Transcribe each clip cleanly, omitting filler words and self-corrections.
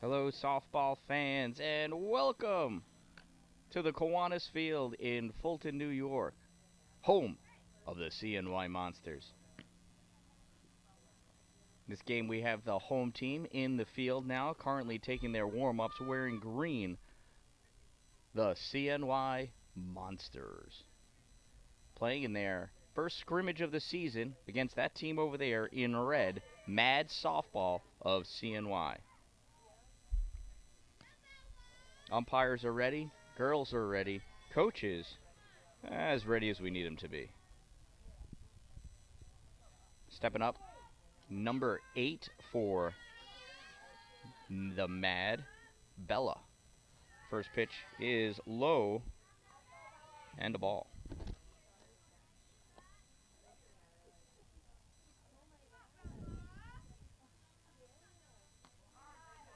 Hello, softball fans, and welcome to the Kiwanis Field in Fulton, New York, home of the CNY Monsters. This game, we have the home team in the field now, currently taking their warm-ups wearing green, the CNY Monsters. Playing in their first scrimmage of the season against that team over there in red, Mad Softball of CNY. Umpires are ready. Girls are ready. Coaches, as ready as we need them to be. Stepping up, number 8 for the Mad, Bella. First pitch is low and a ball.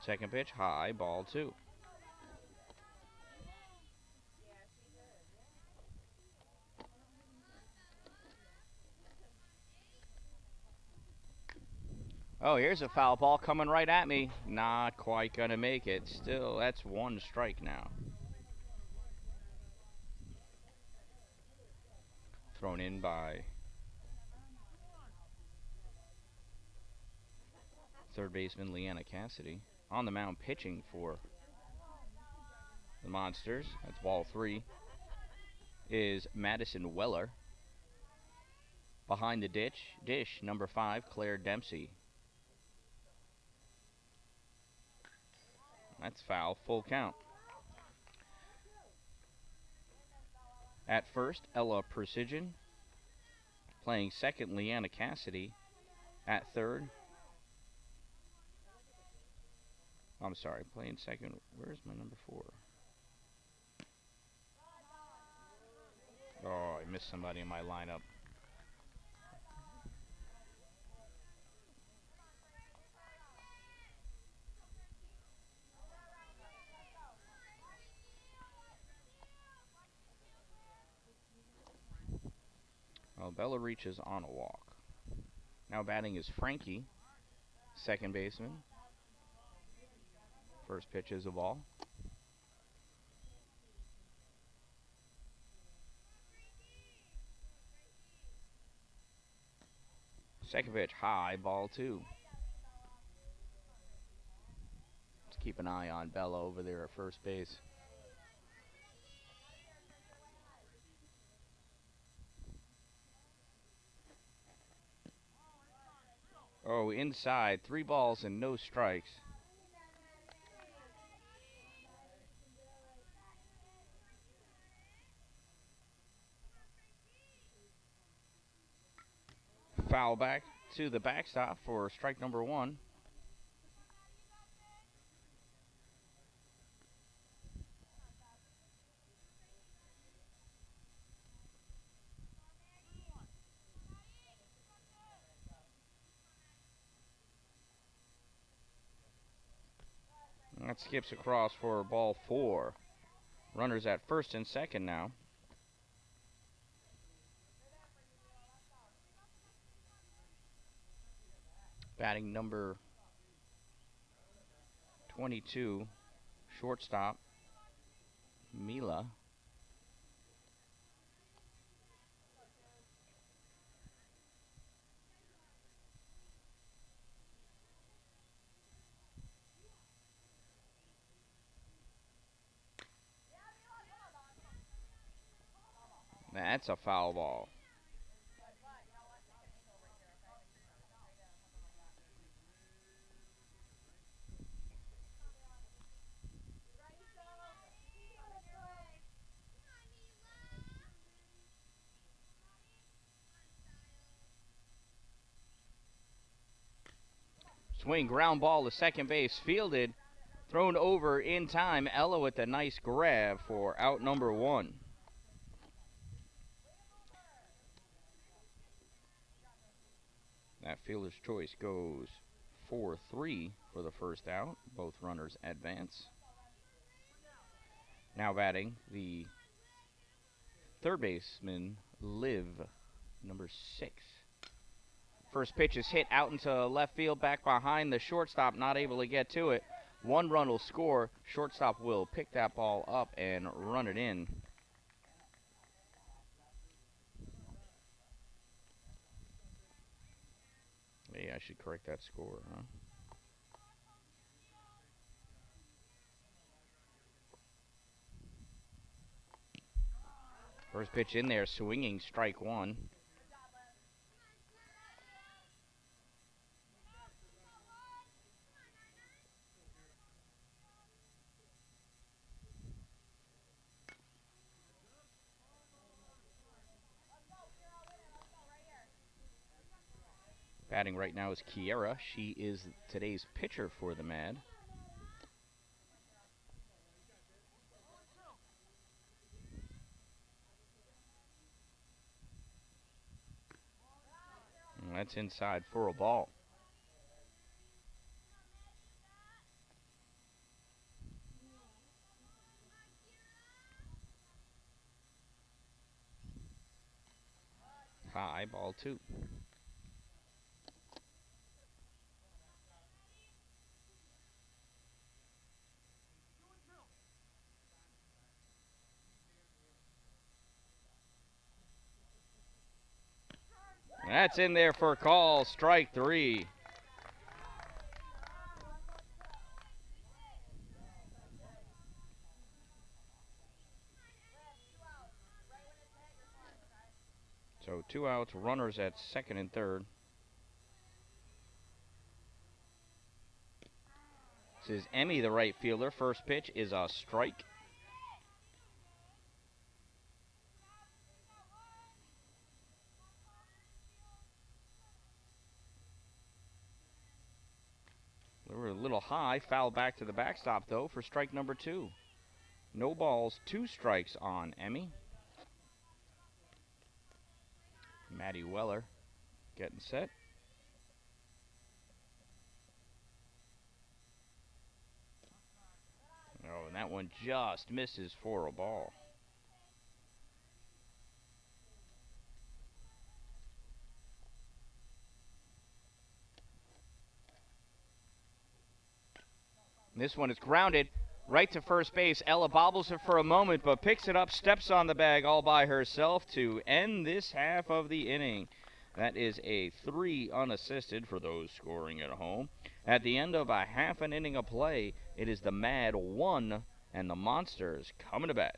Second pitch, high, ball 2. Oh, here's a foul ball coming right at me. Not quite going to make it. Still, that's 1 strike now. Thrown in by third baseman Leanna Cassidy. On the mound pitching for the Monsters. That's ball 3. Is Madison Weller. Behind the dish, number 5, Claire Dempsey. That's foul, full count. At first, Ella Precision. Playing second, Leanna Cassidy. At third, I'm sorry, playing second, where's my number 4? Oh, I missed somebody in my lineup. Well, Bella reaches on a walk. Now batting is Frankie, second baseman. First pitch is a ball. Second pitch, high, ball 2. Let's keep an eye on Bella over there at first base. Oh, inside, 3 balls and no strikes. Foul back to the backstop for strike number 1. That skips across for ball 4. Runners at first and second now. Batting number 22, shortstop, Mila. That's a foul ball. Swing, ground ball to second base, fielded, thrown over in time. Ella with a nice grab for out number 1. That fielder's choice goes 4-3 for the first out. Both runners advance. Now batting, the third baseman, Liv, number 6. First pitch is hit out into left field, back behind the shortstop, not able to get to it. One run will score. Shortstop will pick that ball up and run it in. Maybe I should correct that score, huh? First pitch in there, swinging, strike one. Batting right now is Kiera. She is today's pitcher for the Mad. And that's inside for a ball. High, ball two. That's in there for a call, strike three. So 2 outs, runners at second and third. This is Emmy, the right fielder. First pitch is a strike. They were a little high. Foul back to the backstop, though, for strike number two. No balls, 2 strikes on Emmy. Maddie Weller getting set. Oh, and that one just misses for a ball. This one is grounded right to first base. Ella bobbles it for a moment, but picks it up, steps on the bag all by herself to end this half of the inning. That is a 3 unassisted for those scoring at home. At the end of a half an inning of play, it is the Mad 1 and the Monsters coming to bat.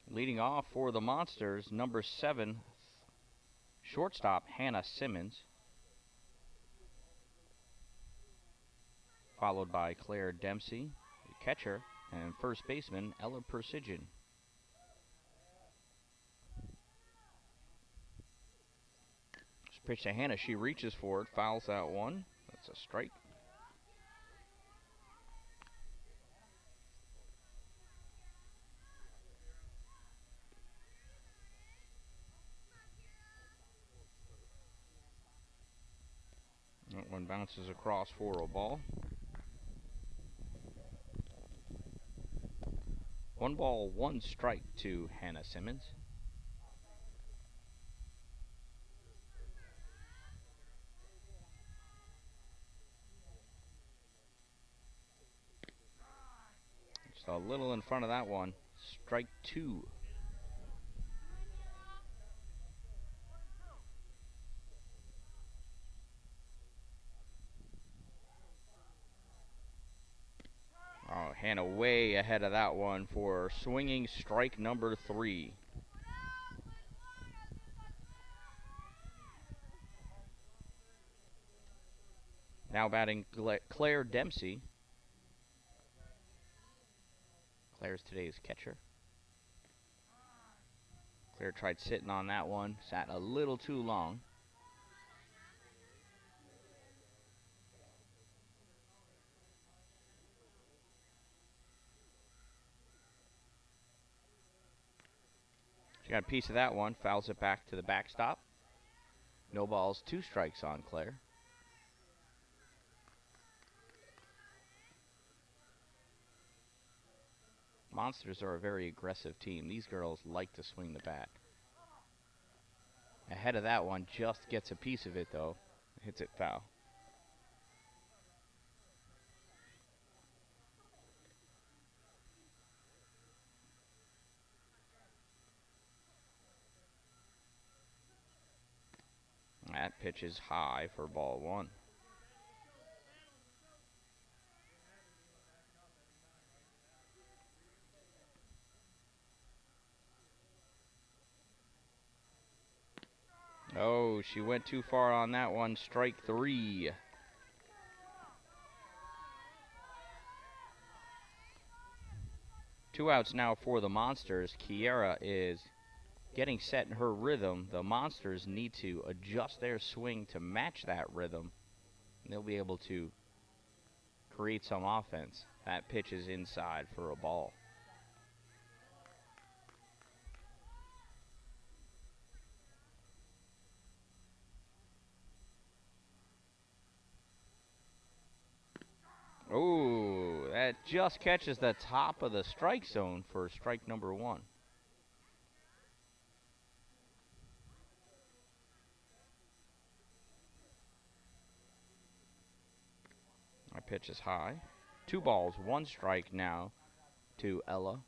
Leading off for the Monsters, number 7, Shortstop, Hannah Simmons. Followed by Claire Dempsey, catcher, and first baseman Ella Persigan. Pitch to Hannah. She reaches for it, fouls out one. That's a strike. That one bounces across for a ball. 1 ball, 1 strike to Hannah Simmons. Just a little in front of that one. Strike 2. Oh, Hannah way ahead of that one for swinging strike number 3. Now batting Claire Dempsey. Claire's today's catcher. Claire tried sitting on that one, sat a little too long. She got a piece of that one, fouls it back to the backstop. No balls, 2 strikes on Claire. Monsters are a very aggressive team. These girls like to swing the bat. Ahead of that one, just gets a piece of it though. Hits it foul. That pitch is high for ball 1. Oh, she went too far on that one. Strike 3. Two outs now for the Monsters. Kiera is getting set in her rhythm. The Monsters need to adjust their swing to match that rhythm. And they'll be able to create some offense. That pitch is inside for a ball. Oh, that just catches the top of the strike zone for strike number 1. That pitch is high. 2 balls, 1 strike now to Ella.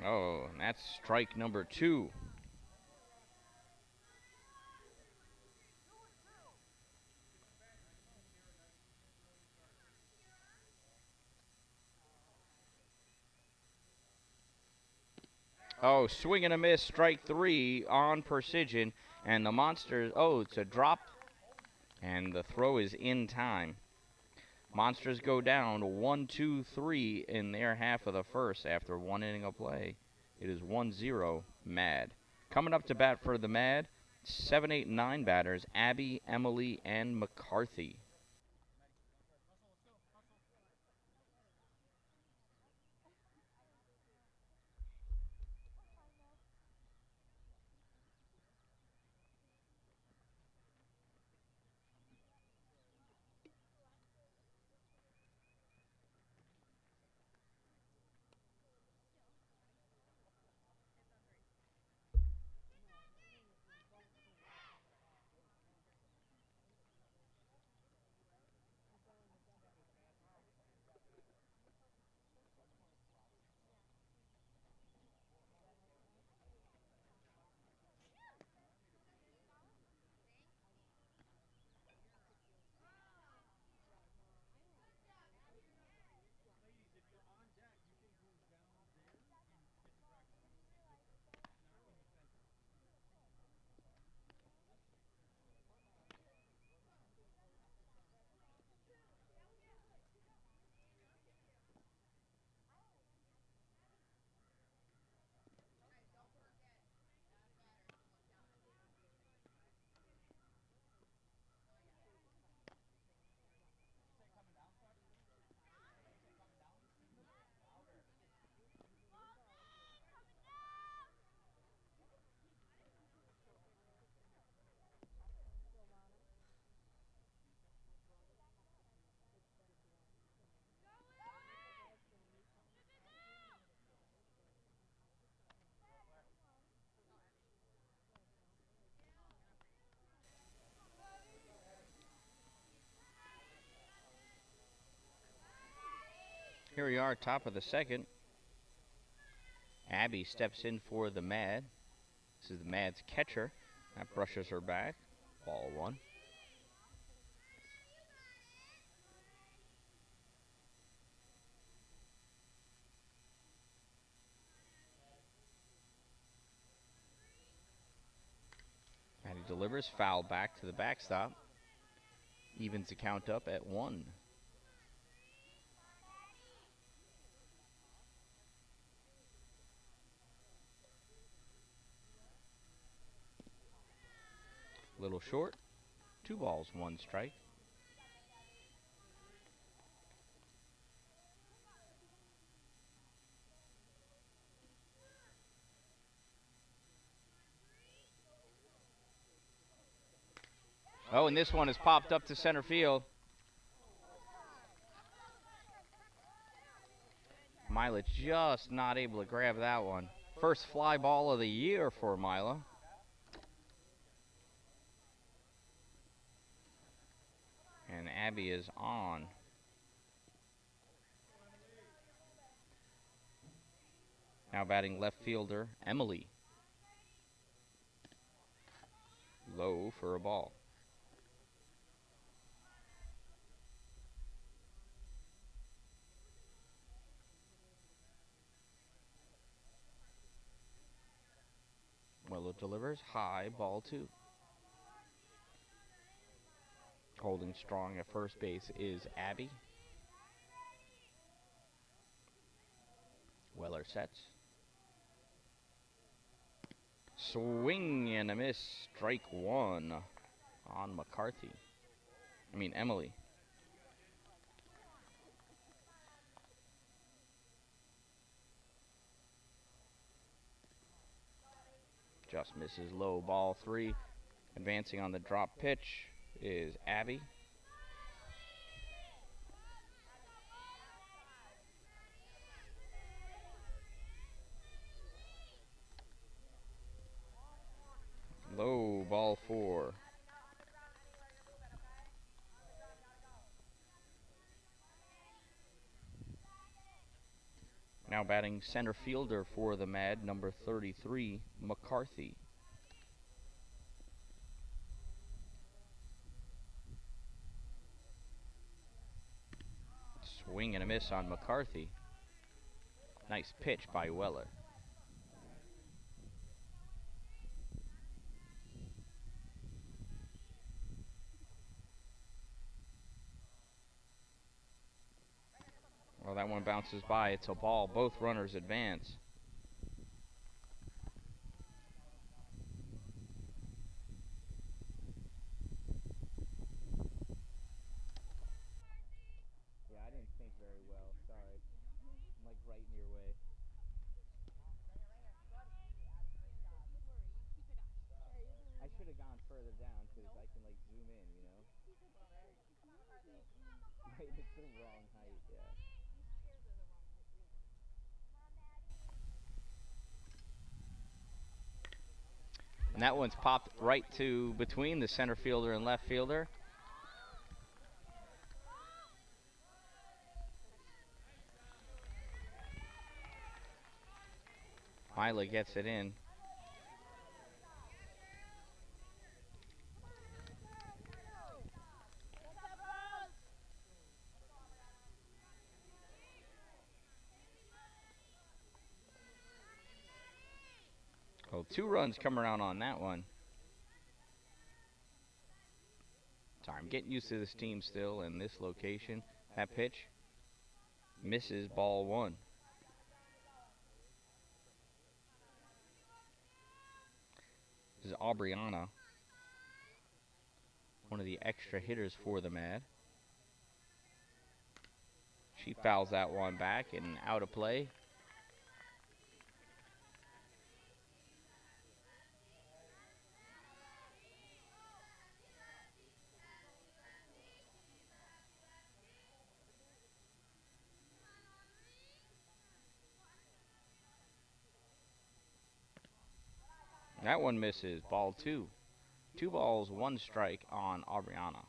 Oh, and that's strike number 2. Oh, swing and a miss, strike 3 on Precision. And the Monsters, oh, it's a drop. And the throw is in time. Monsters go down 1-2-3 in their half of the first after 1 inning of play. It is 1-0 Mad. Coming up to bat for the Mad, 7, 8, 9 batters, Abby, Emily, and McCarthy. Here we are, top of the second. Abby steps in for the Mad. This is the Mad's catcher. That brushes her back. Ball one. And he delivers, foul back to the backstop. Evens the count up at 1. Little short. 2 balls, 1 strike. Oh, and this one has popped up to center field. Milo just not able to grab that one. First fly ball of the year for Milo. And Abby is on. Now batting left fielder, Emily. Low for a ball. Willow delivers, high, ball 2. Holding strong at first base is Abby. Weller sets. Swing and a miss, strike 1 on McCarthy. Emily. Just misses, low, ball 3. Advancing on the drop pitch is Abby. Low, ball 4. Now batting center fielder for the Mad, number 33, McCarthy. Swing and a miss on McCarthy. Nice pitch by Weller. Well, that one bounces by. It's a ball. Both runners advance. Yeah, I didn't think very well. Sorry. I'm like right in your way. I should have gone further down because I can like zoom in, you know? Right, it's the wrong height, yeah. And that one's popped right to between the center fielder and left fielder. Milo gets it in. Oh, 2 runs come around on that one. Sorry, I'm getting used to this team still and this location. That pitch misses, ball 1. This is Aubriana, one of the extra hitters for the Mad. She fouls that one back and out of play. That one misses, ball 2. 2 balls, 1 strike on Aubriana.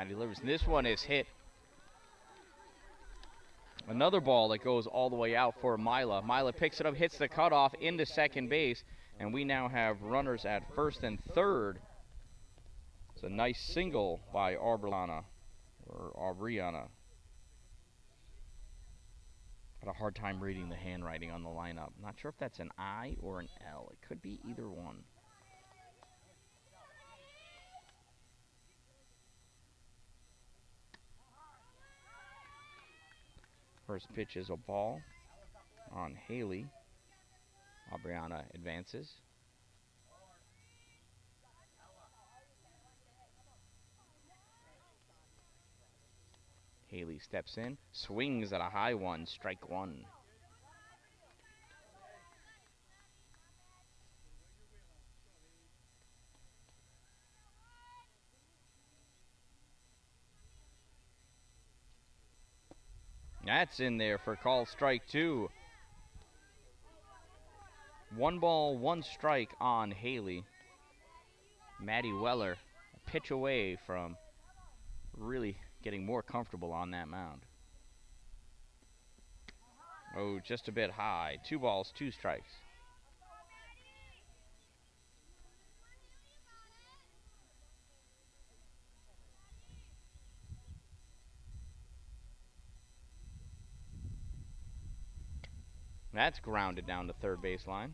Maddie delivers. And this one is hit. Another ball that goes all the way out for Milo. Milo picks it up, hits the cutoff into second base, and we now have runners at first and third. It's a nice single by Aubriana. Had a hard time reading the handwriting on the lineup. Not sure if that's an I or an L. It could be either one. First pitch is a ball on Haley. Aubriana advances. Haley steps in, swings at a high one, strike one. That's in there for call strike two. 1 ball, 1 strike on Haley. Maddie Weller, a pitch away from really getting more comfortable on that mound. Oh, just a bit high. 2 balls, 2 strikes. That's grounded down to third baseline.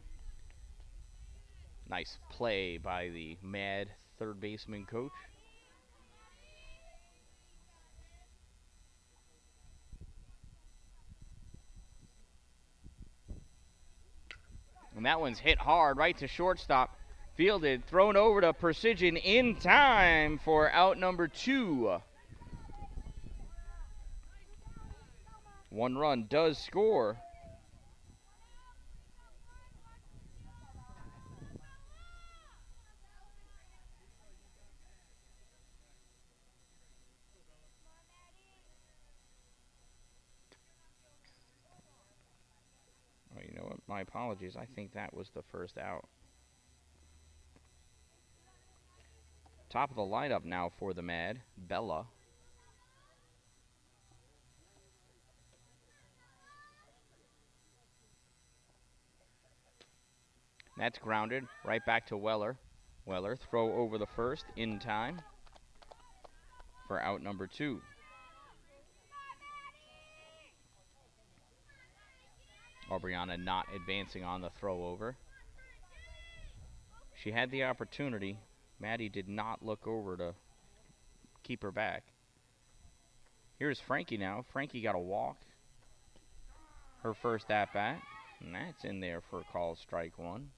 Nice play by the mad third baseman coach. And that one's hit hard right to shortstop. Fielded, thrown over to Precision in time for out number 2. 1 run does score. Oh, you know what? My apologies. I think that was the first out. Top of the lineup now for the Mad, Bella. That's grounded right back to Weller. Weller throw over the first in time for out number 2. Aubriana not advancing on the throw over. She had the opportunity. Maddie did not look over to keep her back. Here's Frankie now. Frankie got a walk. Her first at-bat. And that's in there for call strike 1.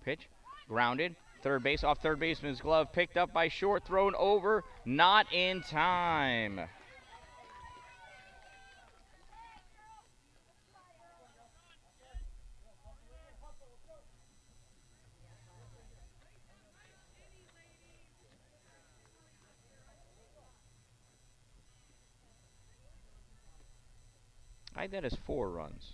Pitch. Grounded. Third base off third baseman's glove. Picked up by short. Thrown over. Not in time. I had that as 4 runs.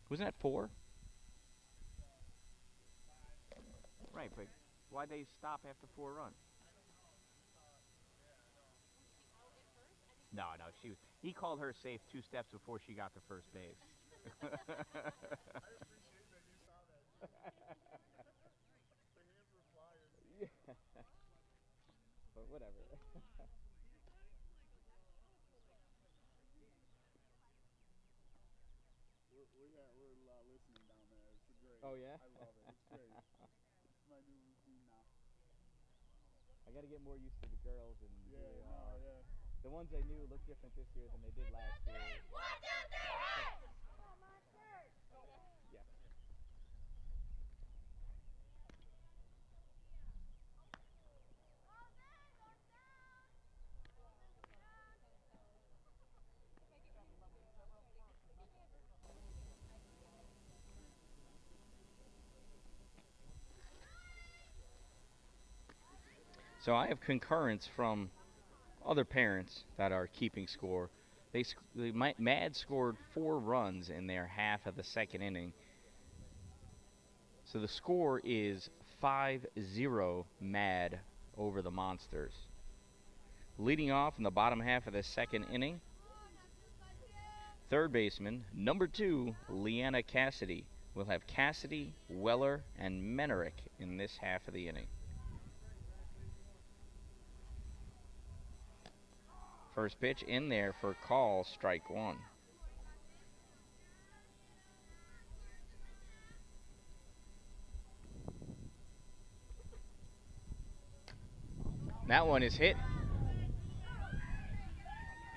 Wasn't that 4? Right, but why'd they stop after 4 runs? No, he called her safe 2 steps before she got to first base. Yeah. But whatever. We're listening down there. It's great. Oh, yeah? I love it. It's great. It's my new routine now. I got to get more used to the girls and Yeah. the ones I knew look different this year than they did last year. Yeah. So I have concurrence from other parents that are keeping score. Mad scored 4 runs in their half of the second inning. So the score is 5-0 Mad over the Monsters. Leading off in the bottom half of the second inning, third baseman, number 2, Leanna Cassidy. We'll have Cassidy, Weller, and Menerick in this half of the inning. First pitch in there for call, strike 1. That one is hit.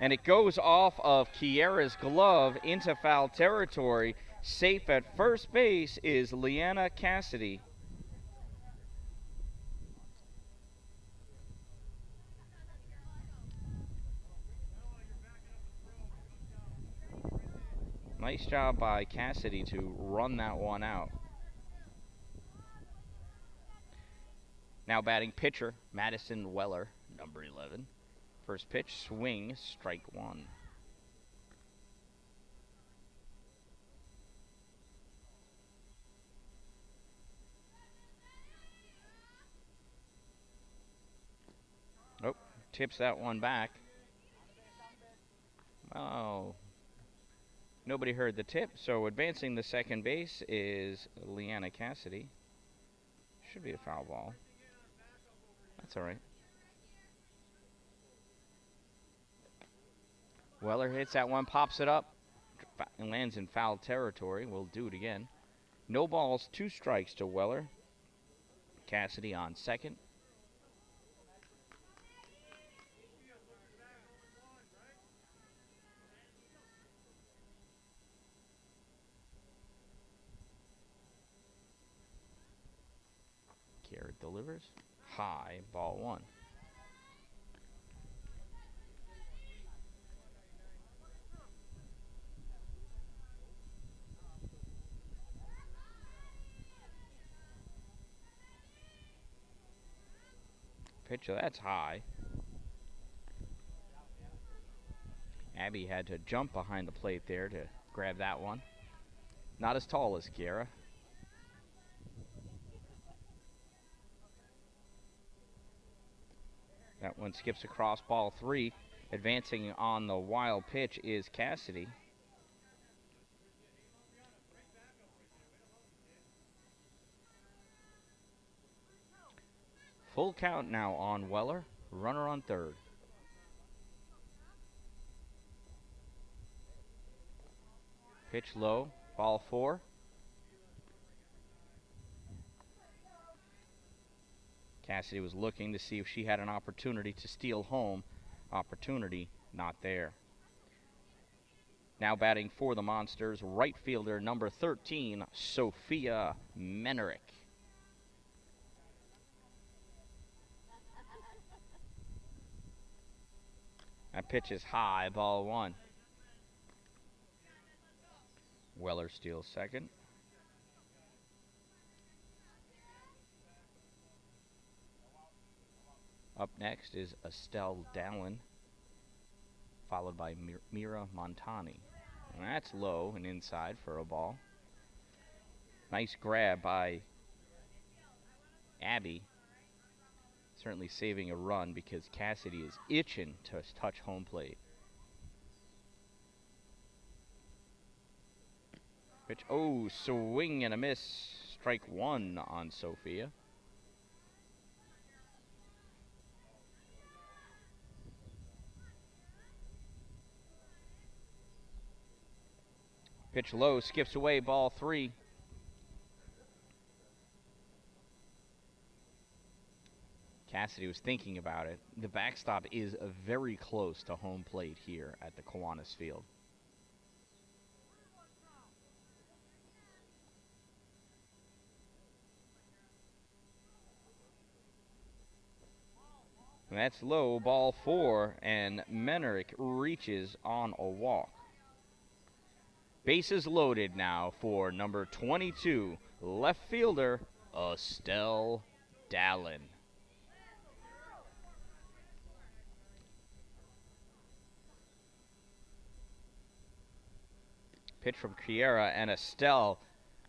And it goes off of Kiera's glove into foul territory. Safe at first base is Leanna Cassidy. Nice job by Cassidy to run that one out. Now batting pitcher, Madison Weller, number 11. First pitch, swing, strike 1. Nope, tips that one back. Oh, nobody heard the tip, so advancing the second base is Leanna Cassidy. Should be a foul ball. That's all right. Weller hits that one, pops it up, and lands in foul territory. We'll do it again. No balls, 2 strikes to Weller. Cassidy on second. Garrett delivers. High, ball 1. Pitcher, that's high. Abby had to jump behind the plate there to grab that one. Not as tall as Kiera. That one skips across, ball 3. Advancing on the wild pitch is Cassidy. Full count now on Weller. Runner on third. Pitch low, ball 4. Cassidy was looking to see if she had an opportunity to steal home. Opportunity not there. Now batting for the Monsters, right fielder number 13, Sophia Menerick. That pitch is high, ball 1. Weller steals second. Up next is Estelle Dallin, followed by Mira Montani. And that's low and inside for a ball. Nice grab by Abby. Certainly saving a run because Cassidy is itching to touch home plate. Pitch, oh, swing and a miss. Strike 1 on Sophia. Pitch low, skips away, ball 3. Cassidy was thinking about it. The backstop is very close to home plate here at the Kiwanis Field. And that's low, ball 4, and Menerick reaches on a walk. Bases loaded now for number 22, left fielder Estelle Dallin. Pitch from Kiera, and Estelle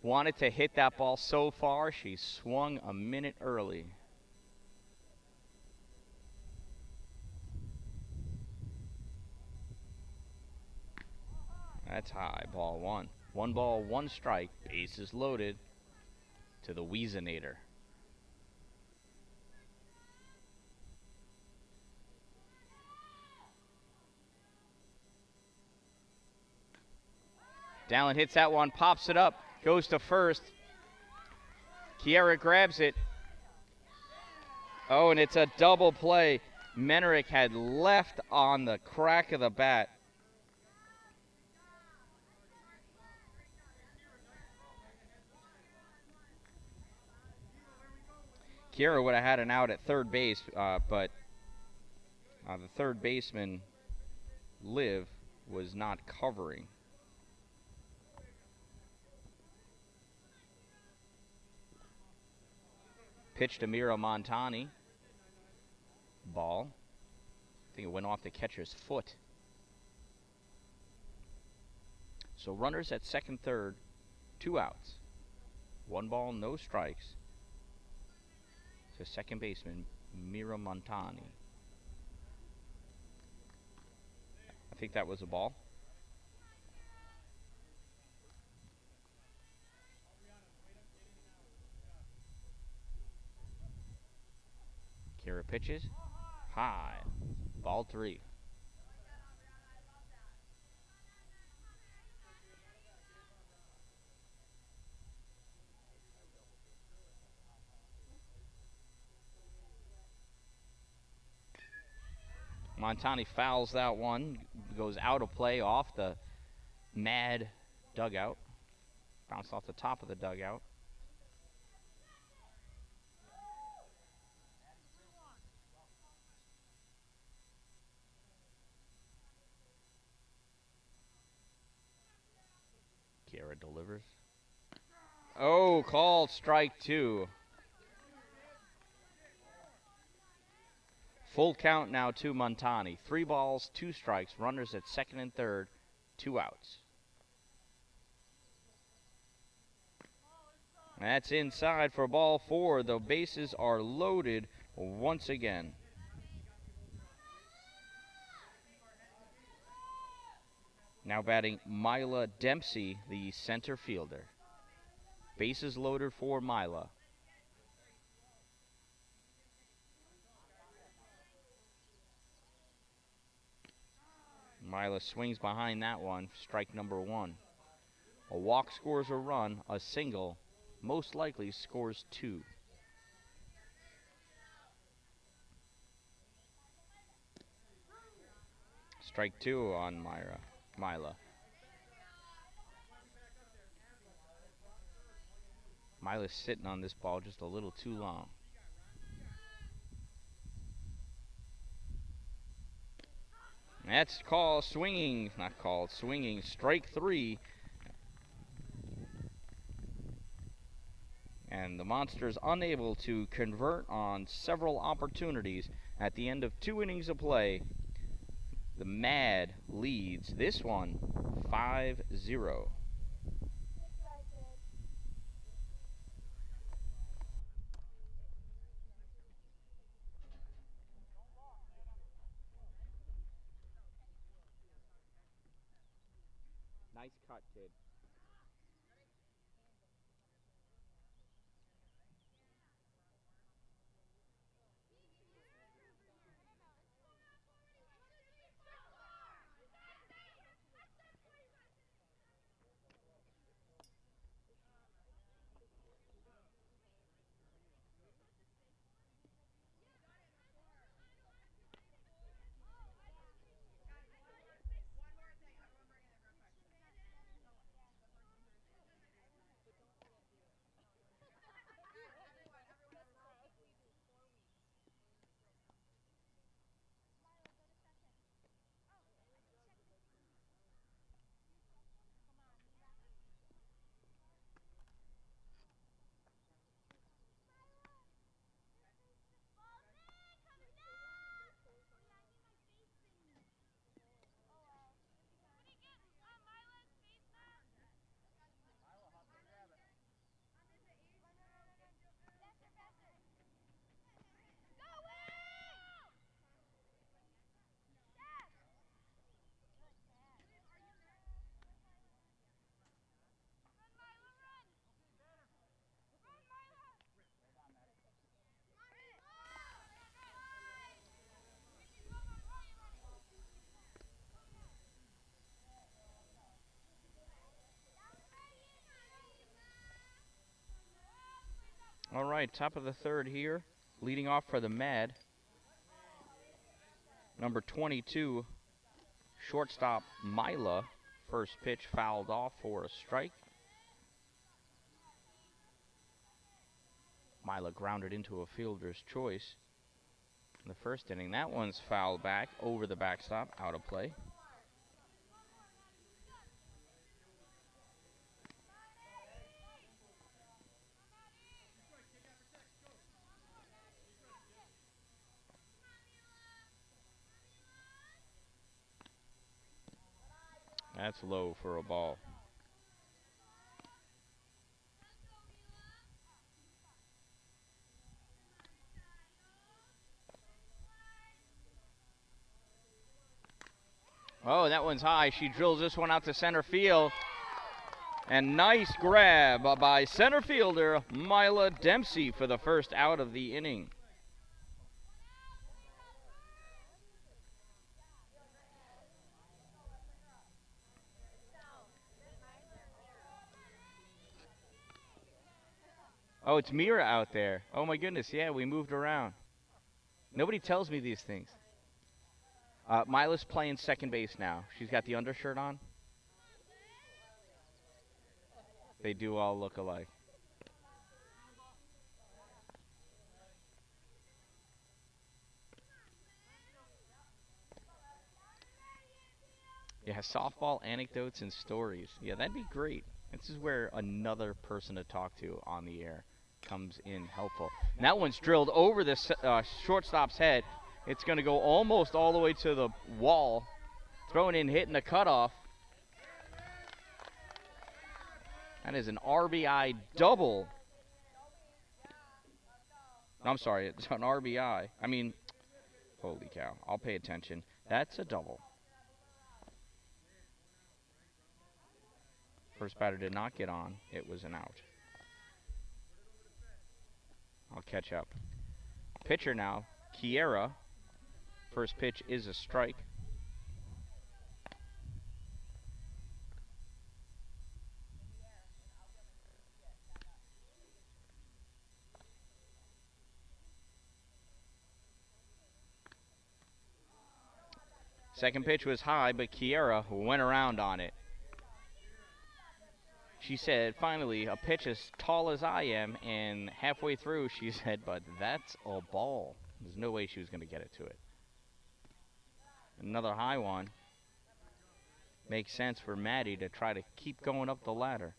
wanted to hit that ball so far, she swung a minute early. That's high, ball one. 1 ball, 1 strike, bases loaded to the Weezinator. Dallin hits that one, pops it up, goes to first. Kiera grabs it. Oh, and it's a double play. Menerick had left on the crack of the bat. Kiera would have had an out at third base, but the third baseman, Liv, was not covering. Pitch to Miro Montani. Ball. I think it went off the catcher's foot. So runners at second, third, 2 outs. 1 ball, no strikes. To second baseman, Miro Montani. I think that was a ball. Kira pitches. High. Ball 3. Montani fouls that one. Goes out of play off the Mad dugout. Bounced off the top of the dugout. Kiera delivers. Oh, called strike 2. Full count now to Montani. 3 balls, 2 strikes. Runners at second and third, 2 outs. That's inside for ball 4. The bases are loaded once again. Now batting Milo Dempsey, the center fielder. Bases loaded for Milo. Milo swings behind that one, strike number 1. A walk scores a run, a single most likely scores 2. Strike 2 on Milo. Milo's sitting on this ball just a little too long. That's called swinging, not called swinging, strike 3. And the Monsters unable to convert on several opportunities at the end of 2 innings of play. The Mad leads this one 5-0. Nice cut, kid. right, top of the third here. Leading off for the Mad. Number 22, shortstop Milo. First pitch fouled off for a strike. Milo grounded into a fielder's choice in the first inning. That one's fouled back over the backstop, out of play. That's low for a ball. Oh, that one's high. She drills this one out to center field. And nice grab by center fielder Milo Dempsey for the first out of the inning. Oh, it's Mira out there. Oh my goodness, yeah, we moved around. Nobody tells me these things. Mila's playing second base now. She's got the undershirt on. They do all look alike. Yeah, softball anecdotes and stories. Yeah, that'd be great. This is where another person to talk to on the air comes in helpful. And that one's drilled over the shortstop's head. It's going to go almost all the way to the wall. Thrown in, hitting the cutoff. That is an RBI double. I'm sorry, it's an RBI. I mean, holy cow. I'll pay attention. That's a double. First batter did not get on. It was an out. I'll catch up. Pitcher now, Kiera. First pitch is a strike. Second pitch was high, but Kiera went around on it. She said, finally, a pitch as tall as I am, and halfway through she said, but that's a ball. There's no way she was going to get it to it. Another high one. Makes sense for Maddie to try to keep going up the ladder.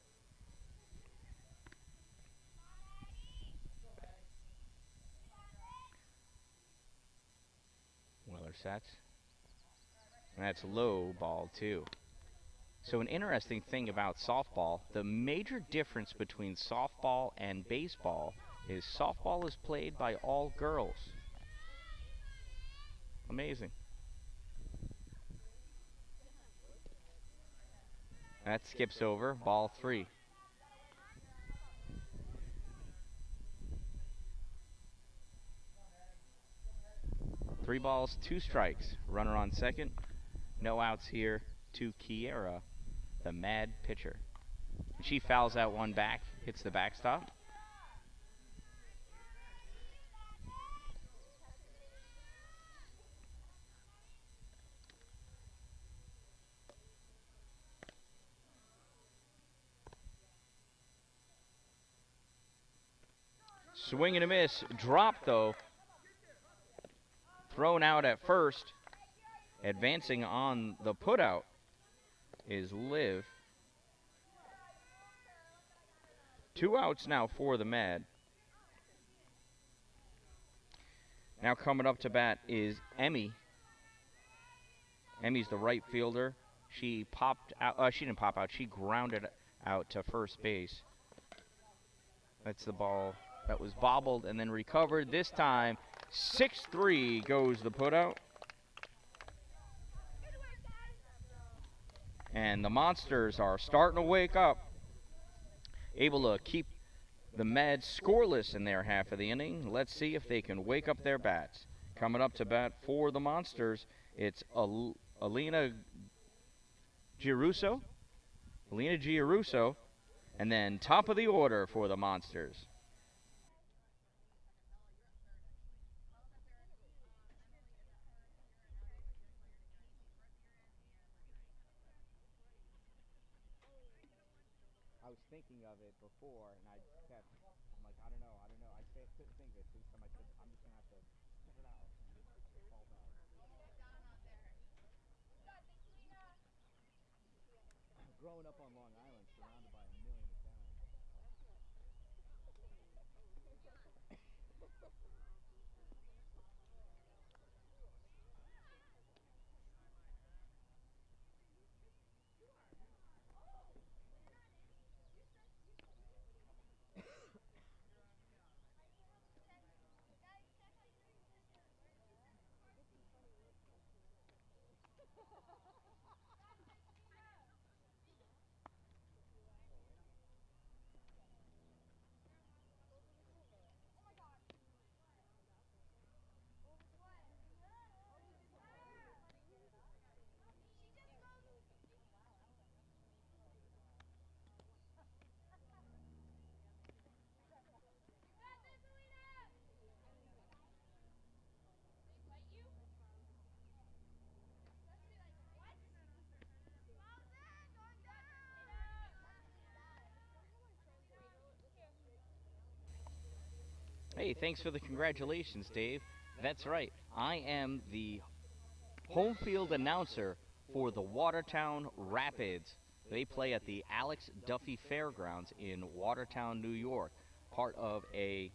Weller sets. And that's low ball, too. So an interesting thing about softball, the major difference between softball and baseball is softball is played by all girls. Amazing. That skips over, ball 3. Three balls, 2 strikes. Runner on second. No outs here to Kiera, the Mad pitcher. She fouls out one back, hits the backstop. Swing and a miss. Dropped, though. Thrown out at first. Advancing on the putout is Liv. 2 outs now for the Mad. Now coming up to bat is Emmy. Emmy's the right fielder. She popped out. She didn't pop out. She grounded out to first base. That's the ball that was bobbled and then recovered. This time, 6-3 goes the putout. And the Monsters are starting to wake up. Able to keep the Mad scoreless in their half of the inning. Let's see if they can wake up their bats. Coming up to bat for the Monsters, it's Alina Giarusso. And then top of the order for the Monsters. was thinking of it before, and I'm like, I don't know. I couldn't think of it. So this time I said, I'm just gonna have to spit it out. And it falls out. Growing up on Long Island, surrounded by a million Italians. Hey, thanks for the congratulations, Dave. That's right. I am the home field announcer for the Watertown Rapids. They play at the Alex Duffy Fairgrounds in Watertown, New York, part of a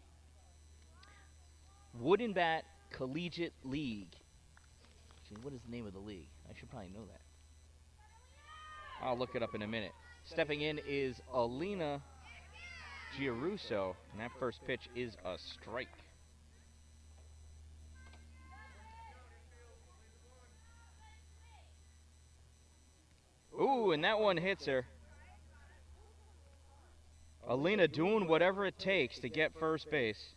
Wooden Bat Collegiate League. Actually, what is the name of the league? I should probably know that. I'll look it up in a minute. Stepping in is Alina Giarusso, and that first pitch is a strike. Ooh, and that one hits her. Alina doing whatever it takes to get first base.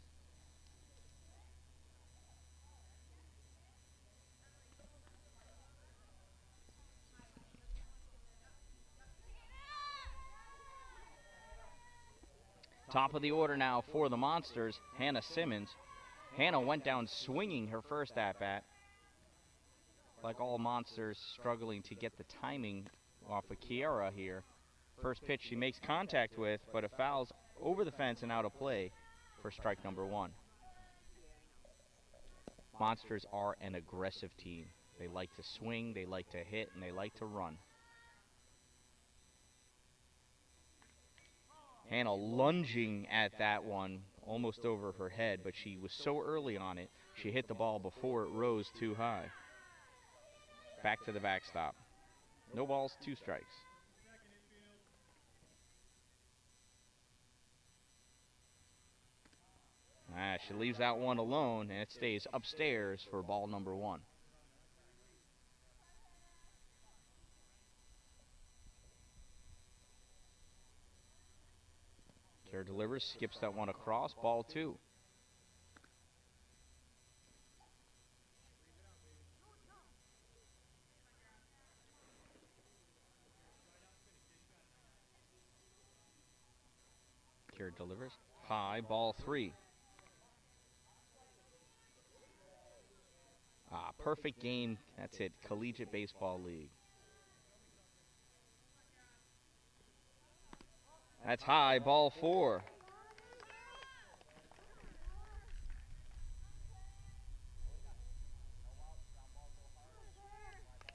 Top of the order now for the Monsters, Hannah Simmons. Hannah went down swinging her first at-bat. Like all Monsters, struggling to get the timing off of Kiara here. First pitch she makes contact with, but it fouls over the fence and out of play for strike number one. Monsters are an aggressive team. They like to swing, they like to hit, and they like to run. Hannah lunging at that one almost over her head, but she was so early on it, she hit the ball before it rose too high. Back to the backstop. No balls, 2 strikes. She leaves that one alone, and it stays upstairs for ball number 1. Care delivers, skips that one across, ball 2. Care delivers, high, ball 3. Perfect game. That's it. Collegiate Baseball League. That's high. Ball 4.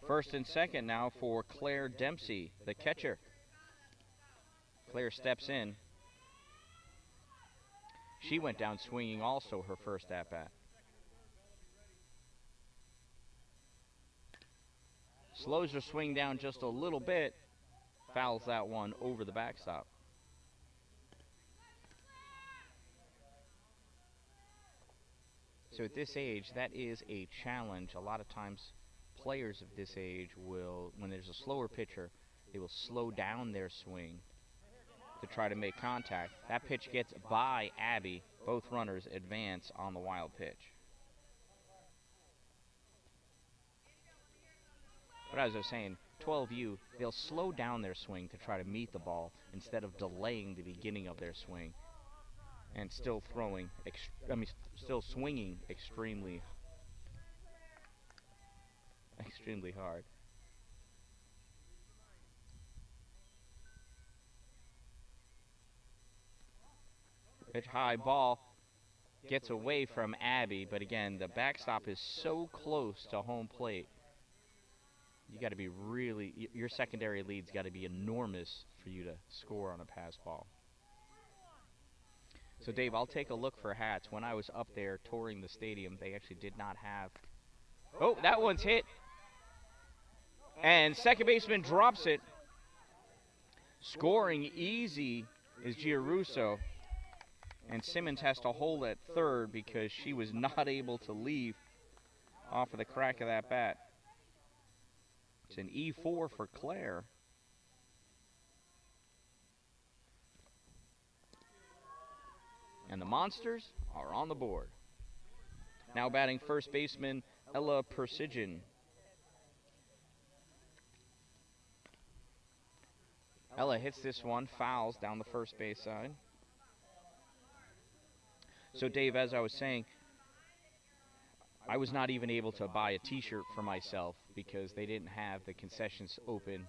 First and second now for Claire Dempsey, the catcher. Claire steps in. She went down swinging also her first at-bat. Slows her swing down just a little bit. Fouls that one over the backstop. So at this age, that is a challenge. A lot of times, players of this age will, when there's a slower pitcher, they will slow down their swing to try to make contact. That pitch gets by Abby. Both runners advance on the wild pitch. But as I was saying, 12U, they'll slow down their swing to try to meet the ball instead of delaying the beginning of their swing and still throwing, still swinging extremely hard. Pitch high ball gets away from Abby, but again, the backstop is so close to home plate. You got to be really, your secondary lead's got to be enormous for you to score on a pass ball. So Dave, I'll take a look for hats. When I was up there touring the stadium, they actually did not have. Oh, that one's hit. And second baseman drops it. Scoring easy is Giarusso. And Simmons has to hold at third because she was not able to leave off of the crack of that bat. It's an E4 for Claire. And the Monsters are on the board. Now batting first baseman Ella Persigan. Ella hits this one, fouls down the first base side. So Dave, as I was saying, I was not even able to buy a t-shirt for myself because they didn't have the concessions open.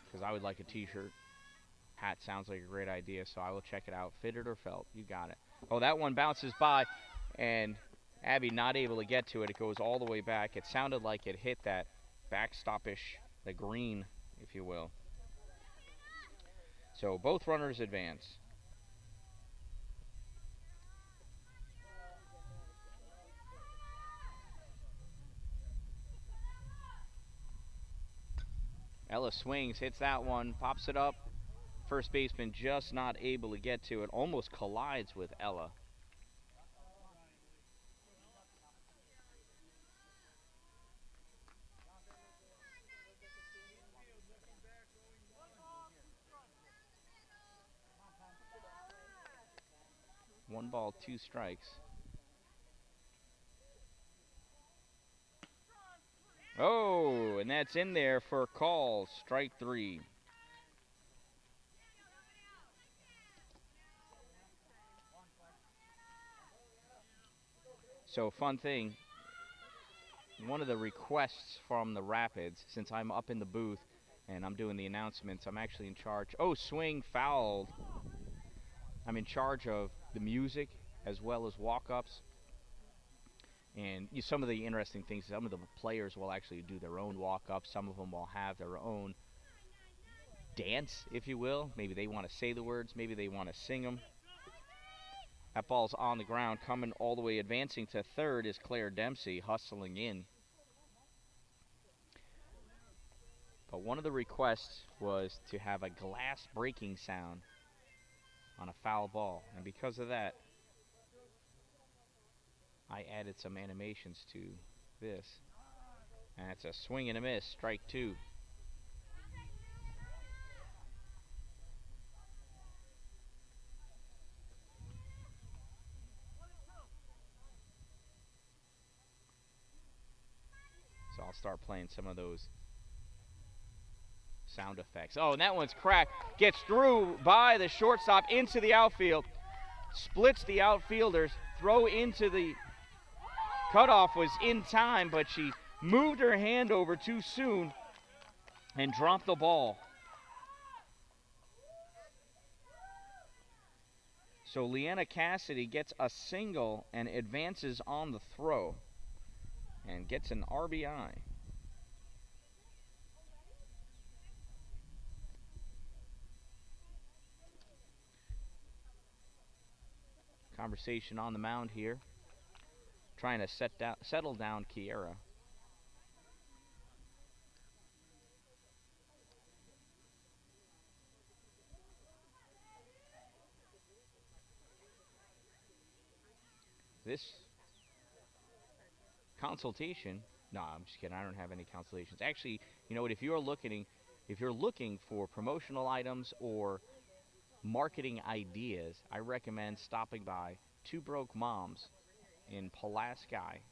Because I would like a t-shirt. Hat sounds like a great idea, so I will check it out. Fitted or felt, you got it. Oh, that one bounces by, and Abby not able to get to it. It goes all the way back. It sounded like it hit that backstop-ish, the green, if you will. So both runners advance. Ella swings, hits that one, pops it up. First baseman just not able to get to it. Almost collides with Ella. One ball, two strikes. Oh, and that's in there for a call. Strike three. So, fun thing, one of the requests from the Rapids, since I'm up in the booth and I'm doing the announcements, I'm actually in charge. Oh, swing, fouled. I'm in charge of the music as well as walk-ups. And some of the interesting things, some of the players will actually do their own walk-ups. Some of them will have their own dance, if you will. Maybe they want to say the words. Maybe they want to sing them. That ball's on the ground, coming all the way, advancing to third is Claire Dempsey, hustling in. But one of the requests was to have a glass breaking sound on a foul ball. And because of that, I added some animations to this. And it's a swing and a miss, strike two. So I'll start playing some of those sound effects. Oh, and that one's cracked. Gets through by the shortstop into the outfield. Splits the outfielders. Throw into the cutoff was in time, but she moved her hand over too soon and dropped the ball. So Leanna Cassidy gets a single and advances on the throw and gets an RBI. Conversation on the mound here. Trying to settle down Kiera. This consultation, no, I'm just kidding. I don't have any consultations. Actually, you know what? If you're looking for promotional items or marketing ideas, I recommend stopping by Two Broke Moms in Pulaski,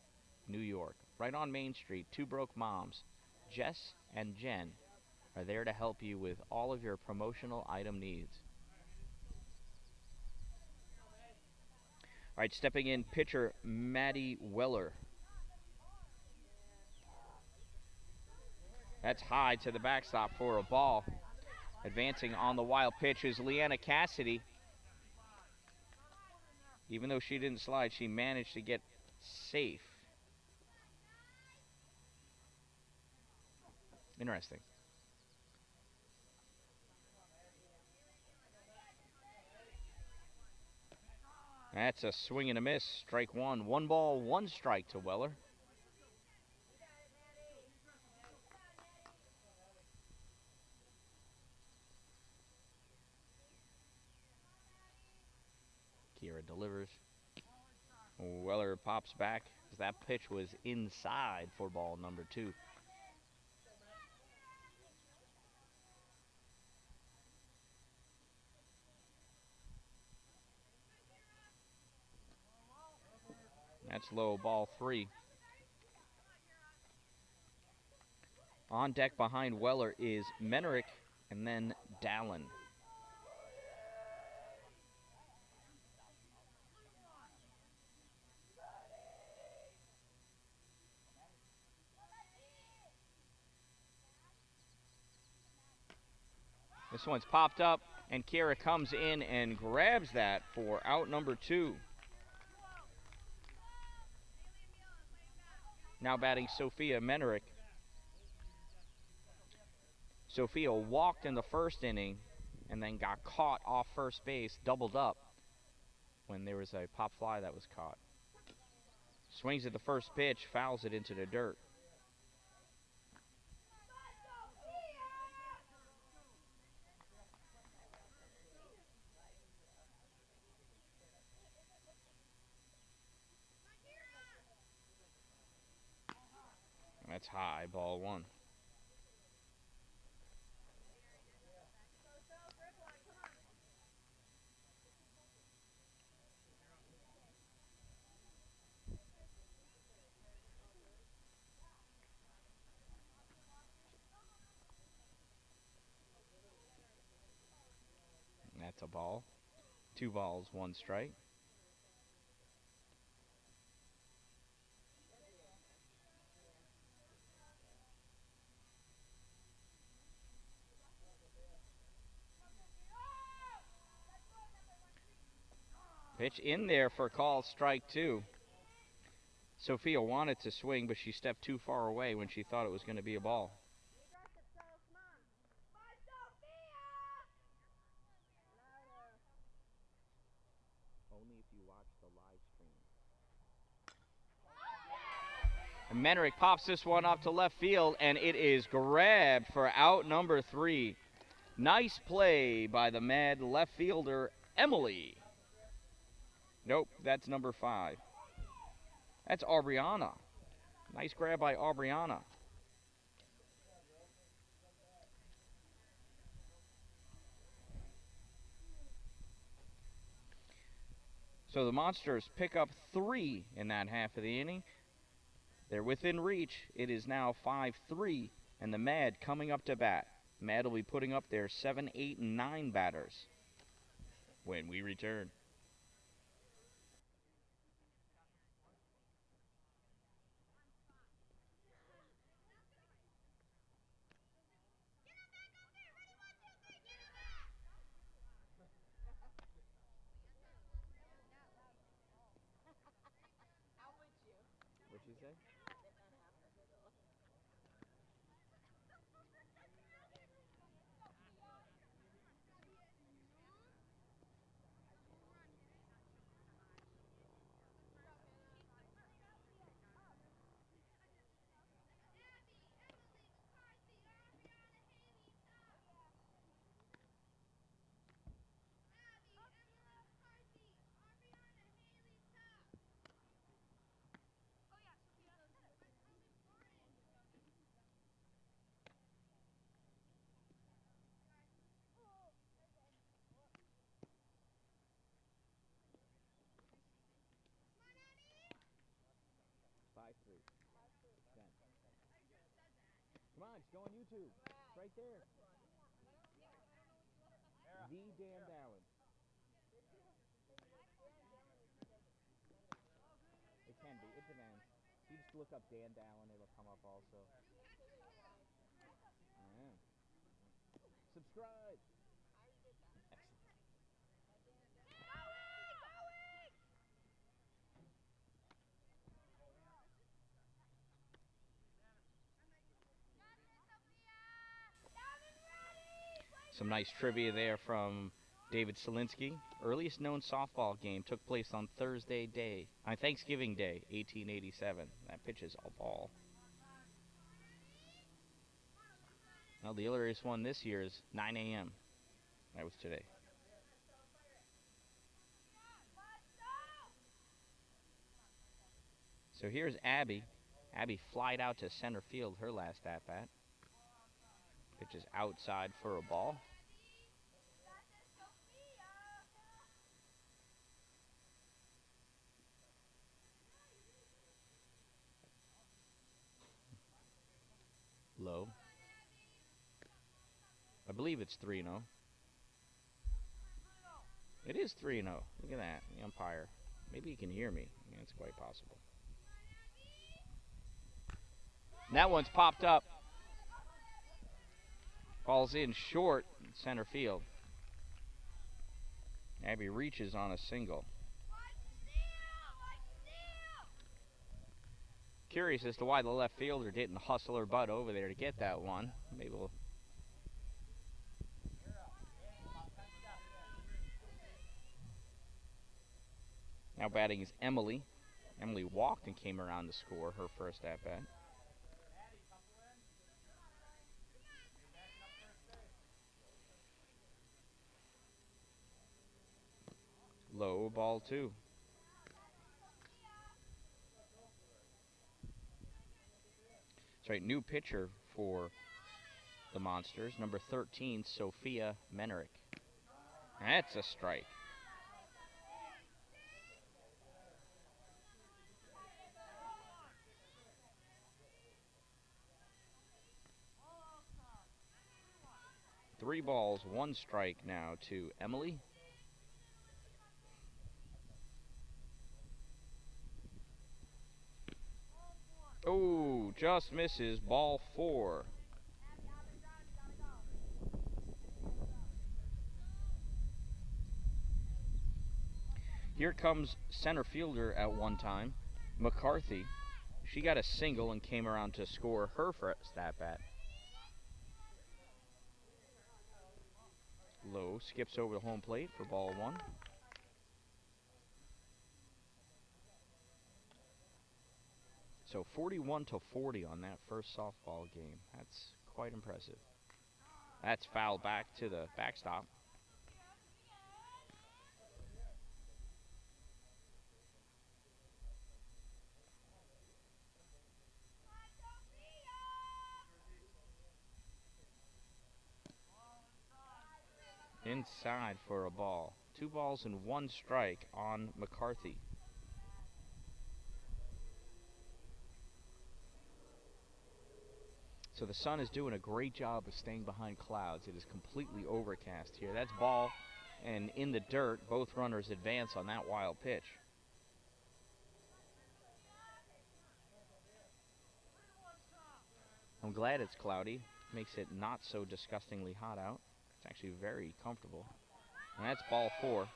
New York. Right on Main Street, Two Broke Moms. Jess and Jen are there to help you with all of your promotional item needs. All right, stepping in, pitcher Maddie Weller. That's high to the backstop for a ball. Advancing on the wild pitch is Leanna Cassidy. Even though she didn't slide, she managed to get safe. Interesting. That's a swing and a miss. Strike one. 1 ball, 1 strike to Weller. Kira delivers. Weller pops back as that pitch was inside for ball number 2. That's low, ball 3. On deck behind Weller is Menerick and then Dallin. This one's popped up, and Kira comes in and grabs that for out number 2. Now batting Sophia Menerick. Sophia walked in the first inning and then got caught off first base, doubled up, when there was a pop fly that was caught. Swings at the first pitch, fouls it into the dirt. That's high, ball 1. That's a ball. 2 balls, 1 strike. Pitch in there for call, strike 2. Sophia wanted to swing, but she stepped too far away when she thought it was going to be a ball. Only if you watch the live stream. And Menerick pops this one up to left field, and it is grabbed for out number 3. Nice play by the mad left fielder, Emily. Nope, that's number 5. That's Aubriana. Nice grab by Aubriana. So the Monsters pick up 3 in that half of the inning. They're within reach. It is now 5-3, and the Mad coming up to bat. Mad will be putting up their 7, 8, and 9 batters when we return. What'd you say? Come on, just go on YouTube. It's right there. The Dan Dallin. It can be. It depends. You just look up Dan Dallin, it'll come up also. Yeah. Subscribe. Excellent. Some nice trivia there from David Selinsky. Earliest known softball game took place on Thanksgiving Day, 1887. That pitch is a ball. Well, the earliest one this year is 9 a.m. That was today. So here's Abby. Abby flied out to center field her last at-bat. Pitch is outside for a ball. Low. I believe it's 3-0. It is 3-0. Look at that, the umpire. Maybe he can hear me. Yeah, it's quite possible. And that one's popped up. Ball's in short, center field. Abby reaches on a single. Curious as to why the left fielder didn't hustle her butt over there to get that one. Maybe we'll... Now batting is Emily. Emily walked and came around to score her first at-bat. Low, ball 2. That's right, new pitcher for the Monsters, number 13, Sophia Menerick. That's a strike. Three balls, one strike now to Emily. Oh, just misses, ball 4. Here comes center fielder at one time, McCarthy. She got a single and came around to score her first at-bat. Low skips over the home plate for ball 1. So 41-40 on that first softball game. That's quite impressive. That's fouled back to the backstop. Inside for a ball. 2 balls and 1 strike on McCarthy. So the sun is doing a great job of staying behind clouds. It is completely overcast here. That's ball, and in the dirt, both runners advance on that wild pitch. I'm glad it's cloudy. Makes it not so disgustingly hot out. It's actually very comfortable. And that's ball 4.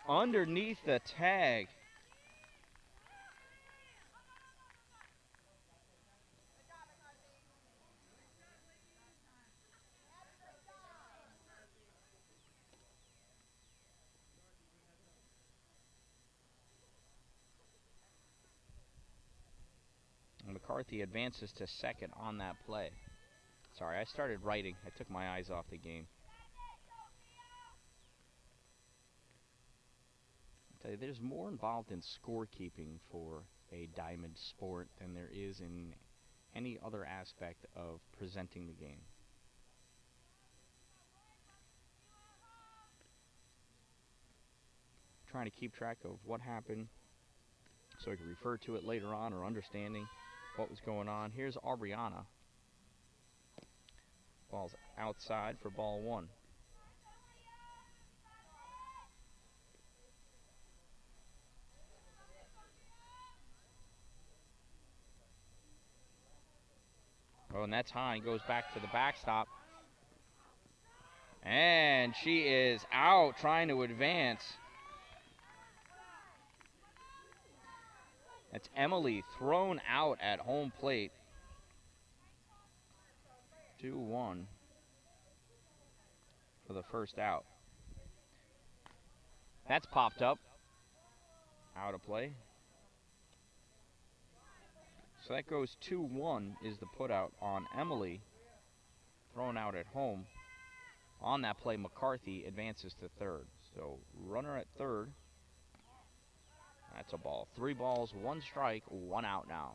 Underneath the tag. McCarthy advances to second on that play. Sorry, I started writing. I took my eyes off the game. I'll tell you, there's more involved in scorekeeping for a diamond sport than there is in any other aspect of presenting the game. Trying to keep track of what happened so I can refer to it later on, or understanding what was going on. Here's Aubriana. Ball's outside for ball 1. Oh, and that's high. Goes back to the backstop. And she is out trying to advance. That's Emily thrown out at home plate. 2-1 for the first out. That's popped up. Out of play. So that goes 2-1 is the putout on Emily. Thrown out at home. On that play, McCarthy advances to third. So runner at third. That's a ball. 3 balls, 1 strike, 1 out now.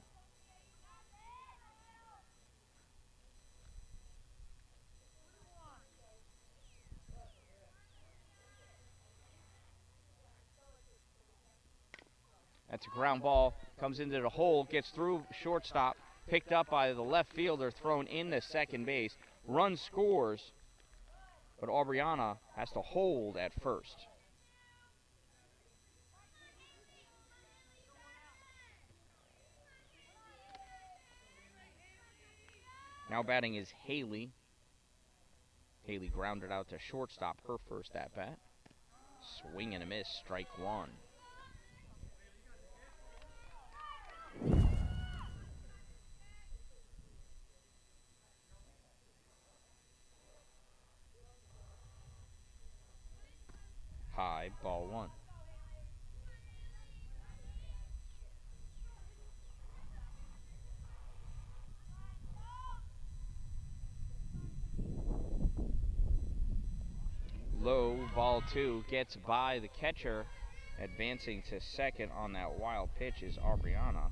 That's a ground ball. Comes into the hole, gets through shortstop. Picked up by the left fielder, thrown into second base. Run scores, but Aubriana has to hold at first. Now batting is Haley. Haley grounded out to shortstop her first at-bat. Swing and a miss, strike 1. High, ball 1. Low, ball 2, gets by the catcher. Advancing to second on that wild pitch is Aubriana.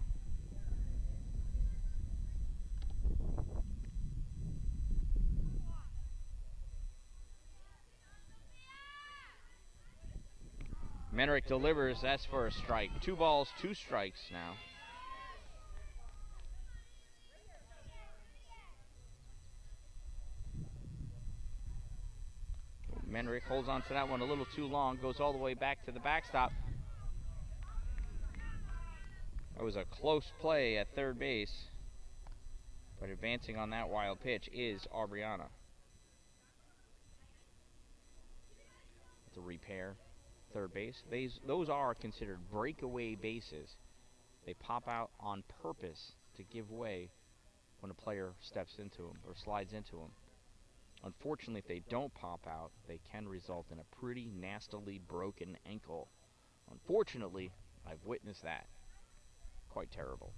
Menrick delivers, that's for a strike. 2 balls, 2 strikes now. Menrick holds on to that one a little too long, goes all the way back to the backstop. That was a close play at third base, but advancing on that wild pitch is Aubriana. It's a repair. Third base. Those are considered breakaway bases. They pop out on purpose to give way when a player steps into them or slides into them. Unfortunately, if they don't pop out, they can result in a pretty nastily broken ankle. Unfortunately, I've witnessed that. Quite terrible.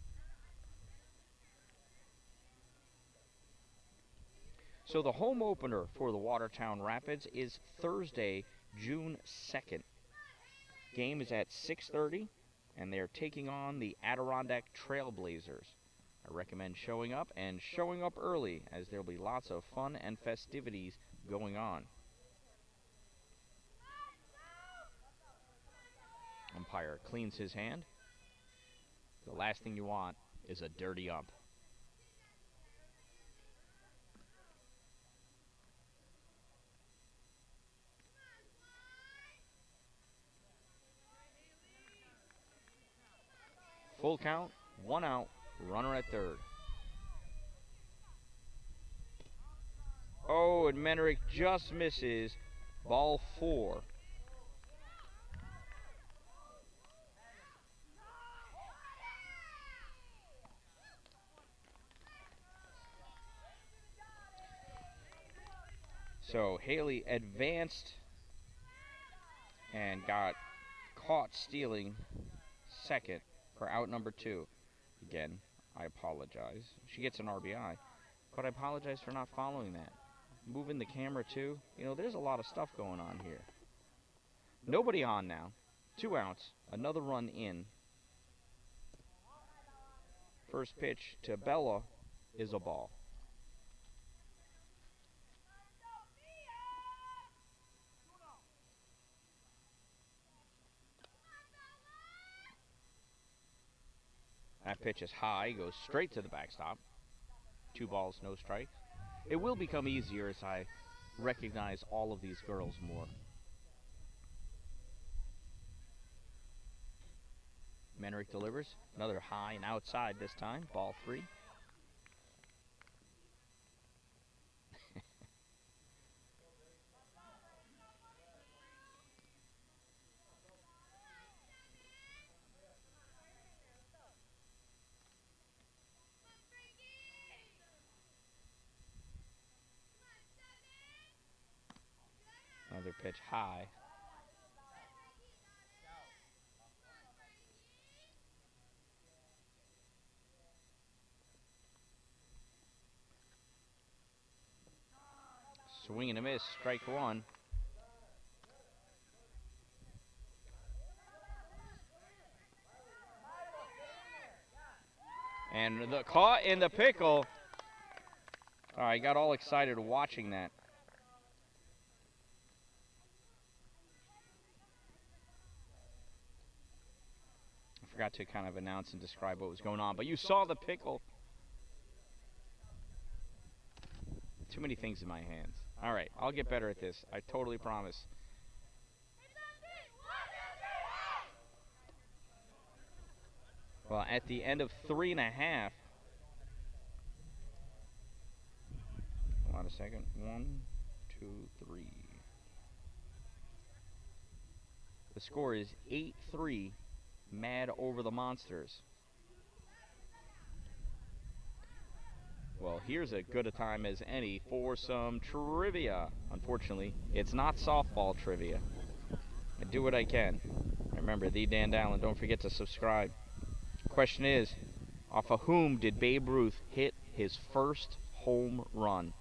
So the home opener for the Watertown Rapids is Thursday, June 2nd. Game is at 6:30, and they're taking on the Adirondack Trailblazers. I recommend showing up, and showing up early, as there'll be lots of fun and festivities going on. Umpire cleans his hand. The last thing you want is a dirty ump. Full count, 1 out, runner at third. Oh, and Menrick just misses. Ball 4. So Haley advanced and got caught stealing second for out number 2. Again, I apologize. She gets an RBI, but I apologize for not following that. Moving the camera too. You know, there's a lot of stuff going on here. Nobody on now. 2 outs. Another run in. First pitch to Bella is a ball. That pitch is high, goes straight to the backstop. 2 balls, no strikes. It will become easier as I recognize all of these girls more. Menrick delivers. Another high and outside this time. Ball 3. Another pitch high. Swing and a miss, strike one. And the caught in the pickle. I got all excited watching that. I forgot to kind of announce and describe what was going on, but you saw the pickle. Too many things in my hands. All right, I'll get better at this. I totally promise. Well, at the end of 3.5. Hold on a second. 1, 2, 3. The score is 8-3. Mad over the Monsters. Well, here's as good a time as any for some trivia. Unfortunately, it's not softball trivia. I do what I can. Remember, the Dan Dallin. Don't forget to subscribe. Question is, off of whom did Babe Ruth hit his first home run?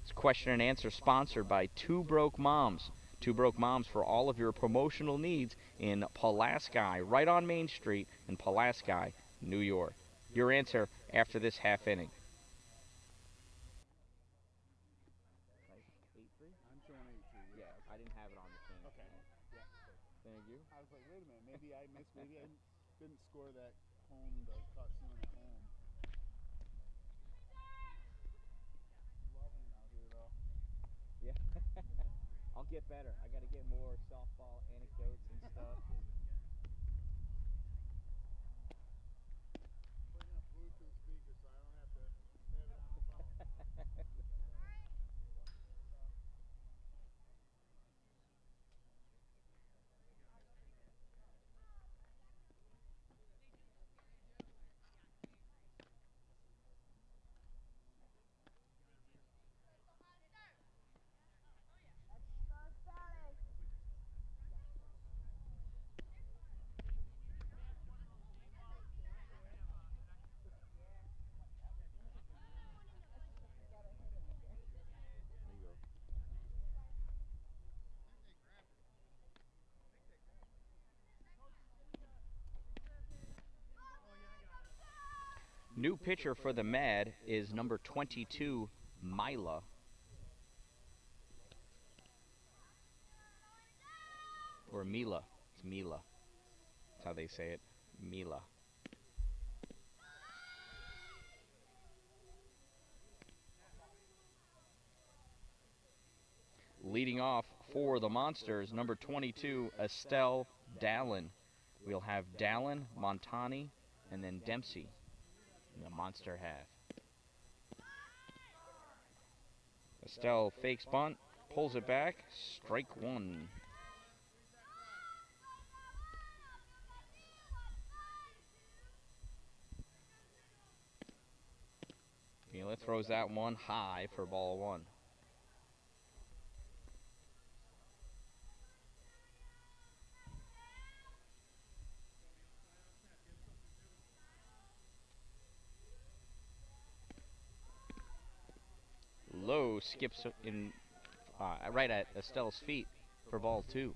It's question and answer sponsored by Two Broke Moms. Two Broke Moms for all of your promotional needs in Pulaski, right on Main Street in Pulaski, New York. Your answer after this half inning. I'm showing 8-2. Yeah, I didn't have it on the thing. Okay. Yeah. Thank you. I was like, wait a minute, maybe I missed. Maybe I didn't score that home, the caught someone at home. Loving it out here though. Yeah. I'll get better. I got to get more softball anecdotes and stuff. Putting a Bluetooth speaker so I don't have to have it on the phone. New pitcher for the Mad is number 22, Milo. Or Mila. It's Mila. That's how they say it. Mila. Leading off for the Monsters, number 22, Estelle Dallin. We'll have Dallin, Montani, and then Dempsey in the Monster half. Estelle fakes bunt, pulls it back, strike one. Mila throws that one high for ball one. Low skips in right at Estelle's feet for ball two.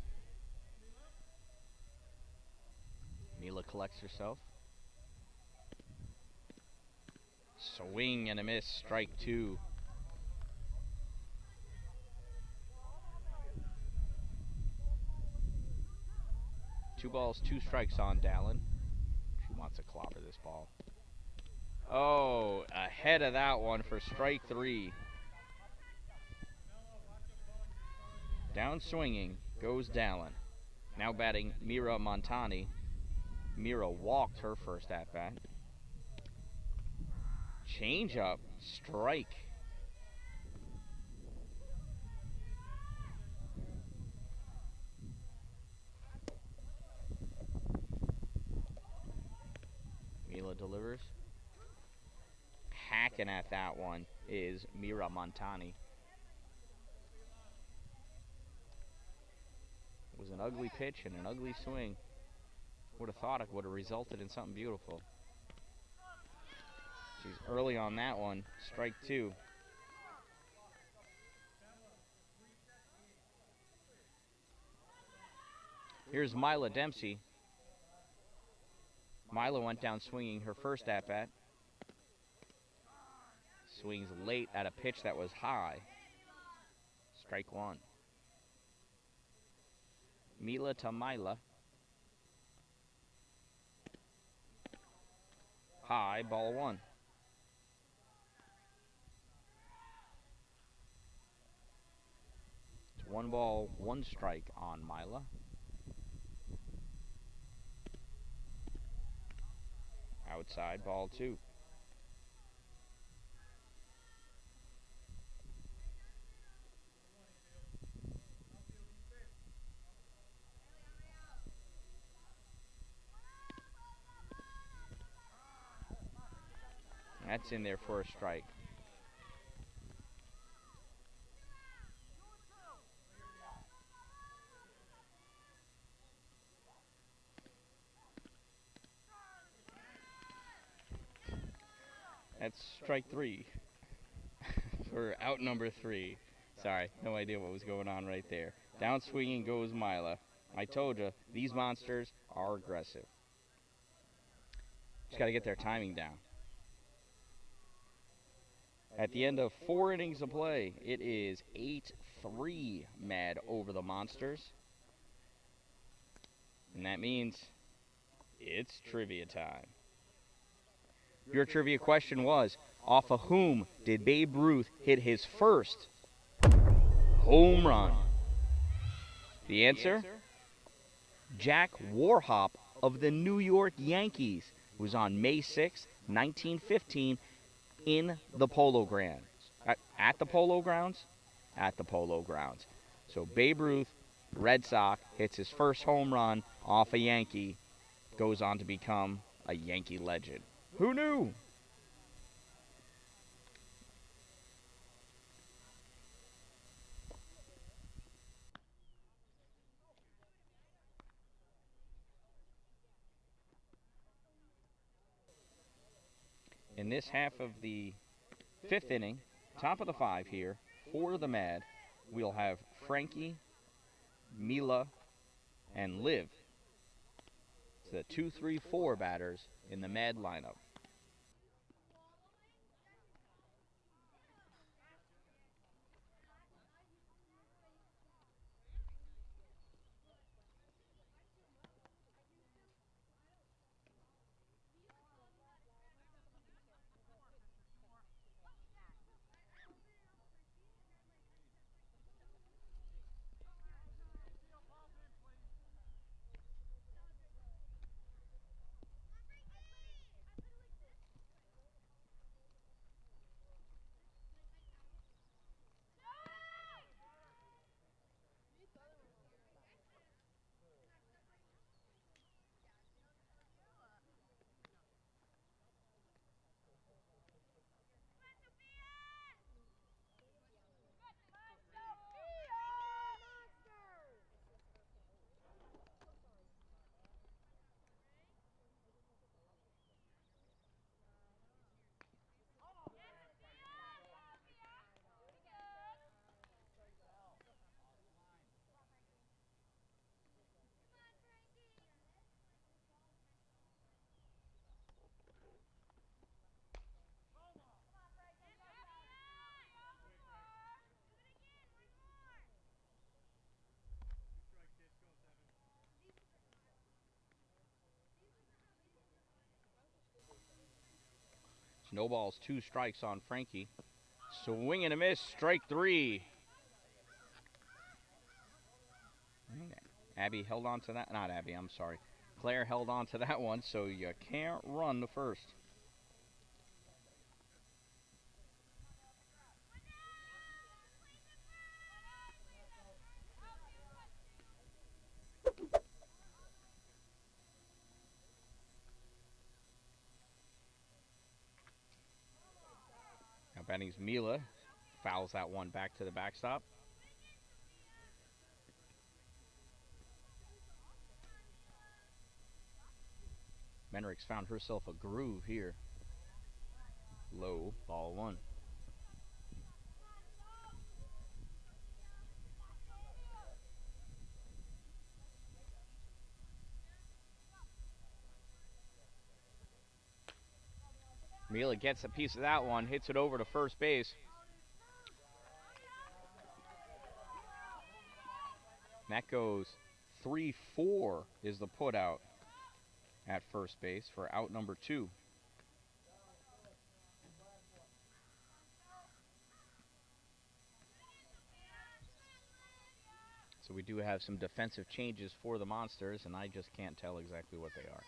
Mila collects herself. Swing and a miss, strike two. Two balls, two strikes on Dallin. She wants to clobber this ball. Oh, ahead of that one for strike three. Down swinging goes Dallin. Now batting Mira Montani. Mira walked her first at bat. Change up, strike. Mila delivers. Hacking at that one is Mira Montani. It was an ugly pitch and an ugly swing. Would have thought it would have resulted in something beautiful. She's early on that one. Strike 2. Here's Milo Dempsey. Milo went down swinging her first at-bat. Swings late at a pitch that was high. Strike 1. Mila to Mila. High, ball 1. It's 1 ball, 1 strike on Mila. Outside, ball 2. That's in there for a strike. That's strike 3 for out number 3. Sorry, no idea what was going on right there. Down swinging goes Mila. I told you, these monsters are aggressive. Just got to get their timing down. At the end of 4 innings of play, it is 8-3 Mad over the Monsters. And that means it's trivia time. Your trivia question was, off of whom did Babe Ruth hit his first home run? The answer? Jack Warhop of the New York Yankees. It was on May 6, 1915 in the Polo Grounds. At the Polo Grounds? At the Polo Grounds. So Babe Ruth, Red Sox, hits his first home run off a Yankee, goes on to become a Yankee legend. Who knew? In this half of the 5th inning, top of the 5 here, for the Mad, we'll have Frankie, Mila, and Liv. It's the 2, 3, 4 batters in the Mad lineup. No balls, 2 strikes on Frankie. Swing and a miss, strike 3. Abby held on to that. Not Abby, I'm sorry. Claire held on to that one, so you can't run the first. Now batting's Mila. Fouls that one back to the backstop. Menrick's found herself a groove here. Low, ball 1. Mila gets a piece of that one, hits it over to first base. That goes 3-4 is the put out at first base for out number 2. So we do have some defensive changes for the Monsters, and I just can't tell exactly what they are.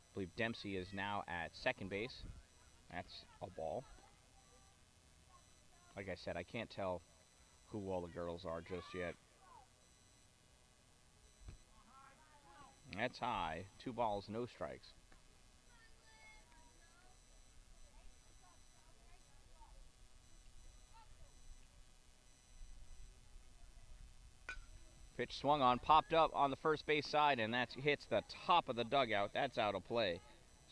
I believe Dempsey is now at second base. That's a ball. Like I said, I can't tell who all the girls are just yet. That's high. 2 balls, no strikes. Pitch swung on, popped up on the first base side, and that hits the top of the dugout. That's out of play.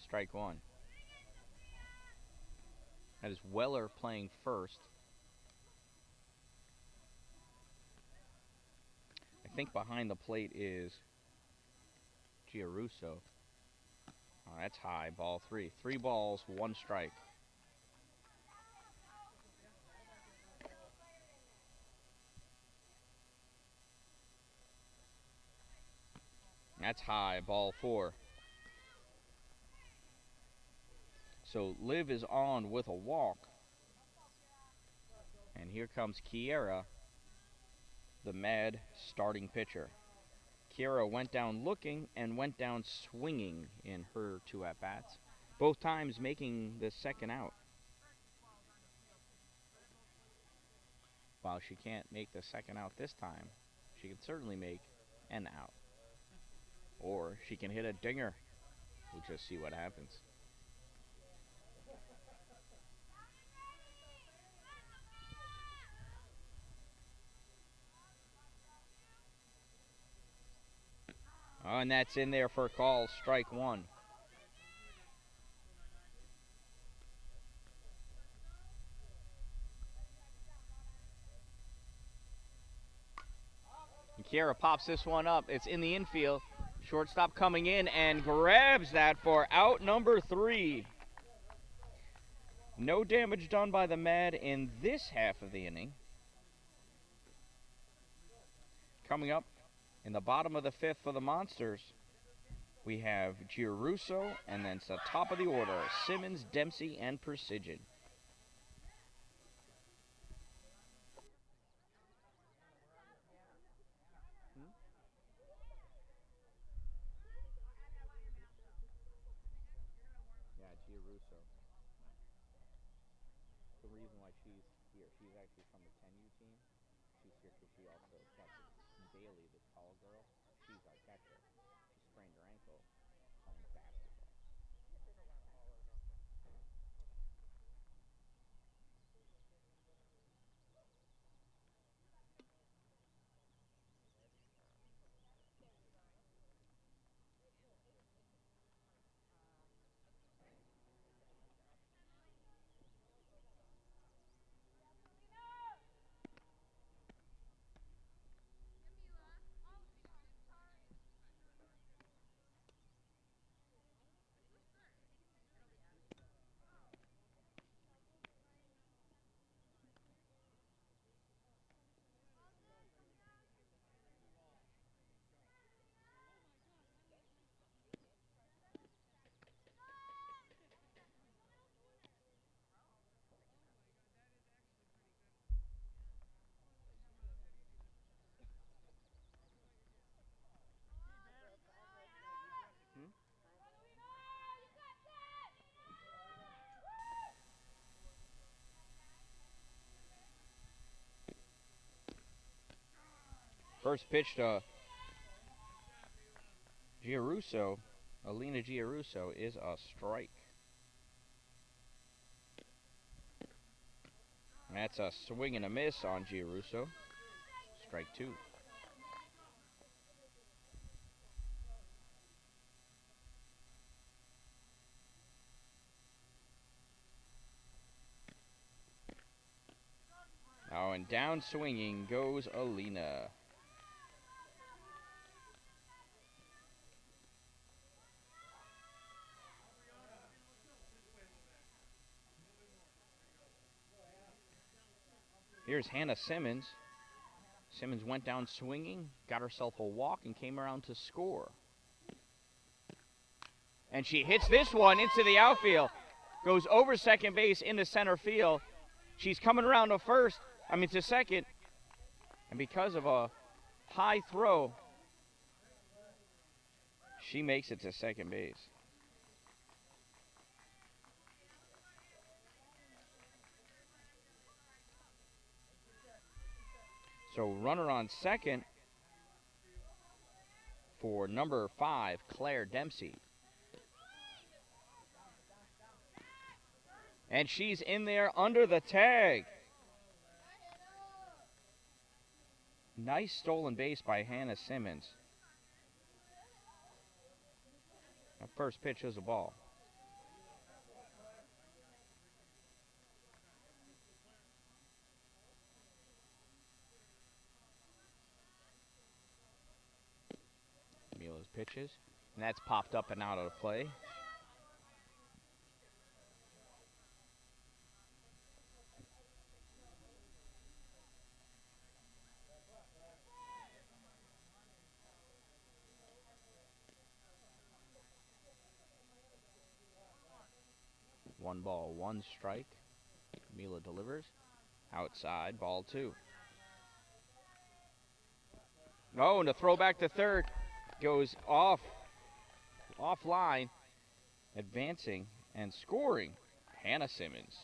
Strike 1. That is Weller playing first. I think behind the plate is Giarusso. Oh, that's high. Ball 3. 3 balls, 1 strike. That's high. Ball 4. So Liv is on with a walk. And here comes Kiera, the Mad starting pitcher. Kiera went down looking and went down swinging in her 2 at-bats, both times making the second out. While she can't make the second out this time, she can certainly make an out. Or she can hit a dinger. We'll just see what happens. Oh, and that's in there for a call. Strike 1. And Kiera pops this one up. It's in the infield. Shortstop coming in and grabs that for out number 3. No damage done by the Mad in this half of the inning. Coming up in the bottom of the 5th for the Monsters, we have Giarusso, and then it's the top of the order, Simmons, Dempsey, and Precision. Yeah, Giarusso. The reason why she's here, she's actually from the 10U team. She's here because she also catches. Bailey, the tall girl, she's our catcher. She sprained her ankle playing basketball. First pitch to Giarusso, Alina Giarusso, is a strike. That's a swing and a miss on Giarusso. Strike 2. and down swinging goes Alina. Here's Hannah Simmons. Simmons went down swinging, got herself a walk, and came around to score. And she hits this one into the outfield. Goes over second base into center field. She's coming around to second. And because of a high throw, she makes it to second base. So runner on second for number 5, Claire Dempsey. And she's in there under the tag. Nice stolen base by Hannah Simmons. That first pitch was a ball. Milo's pitches, and that's popped up and out of play. One ball, one strike. Milo delivers. Outside, ball 2. Oh, and a throw back to third. Goes offline, advancing and scoring, Hannah Simmons.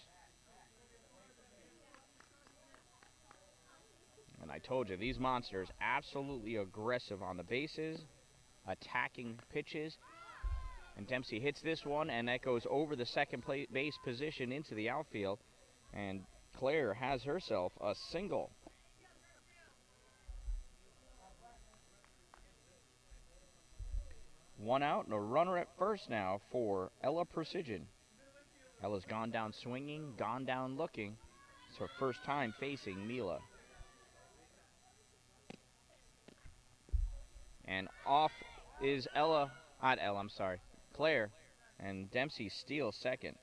And I told you, these monsters absolutely aggressive on the bases, attacking pitches. And Dempsey hits this one, and that goes over the second base position into the outfield. And Claire has herself a single. One out and a runner at first now for Ella Precision. Ella's gone down swinging, gone down looking. It's her first time facing Mila. And off is Claire. And Dempsey steals second.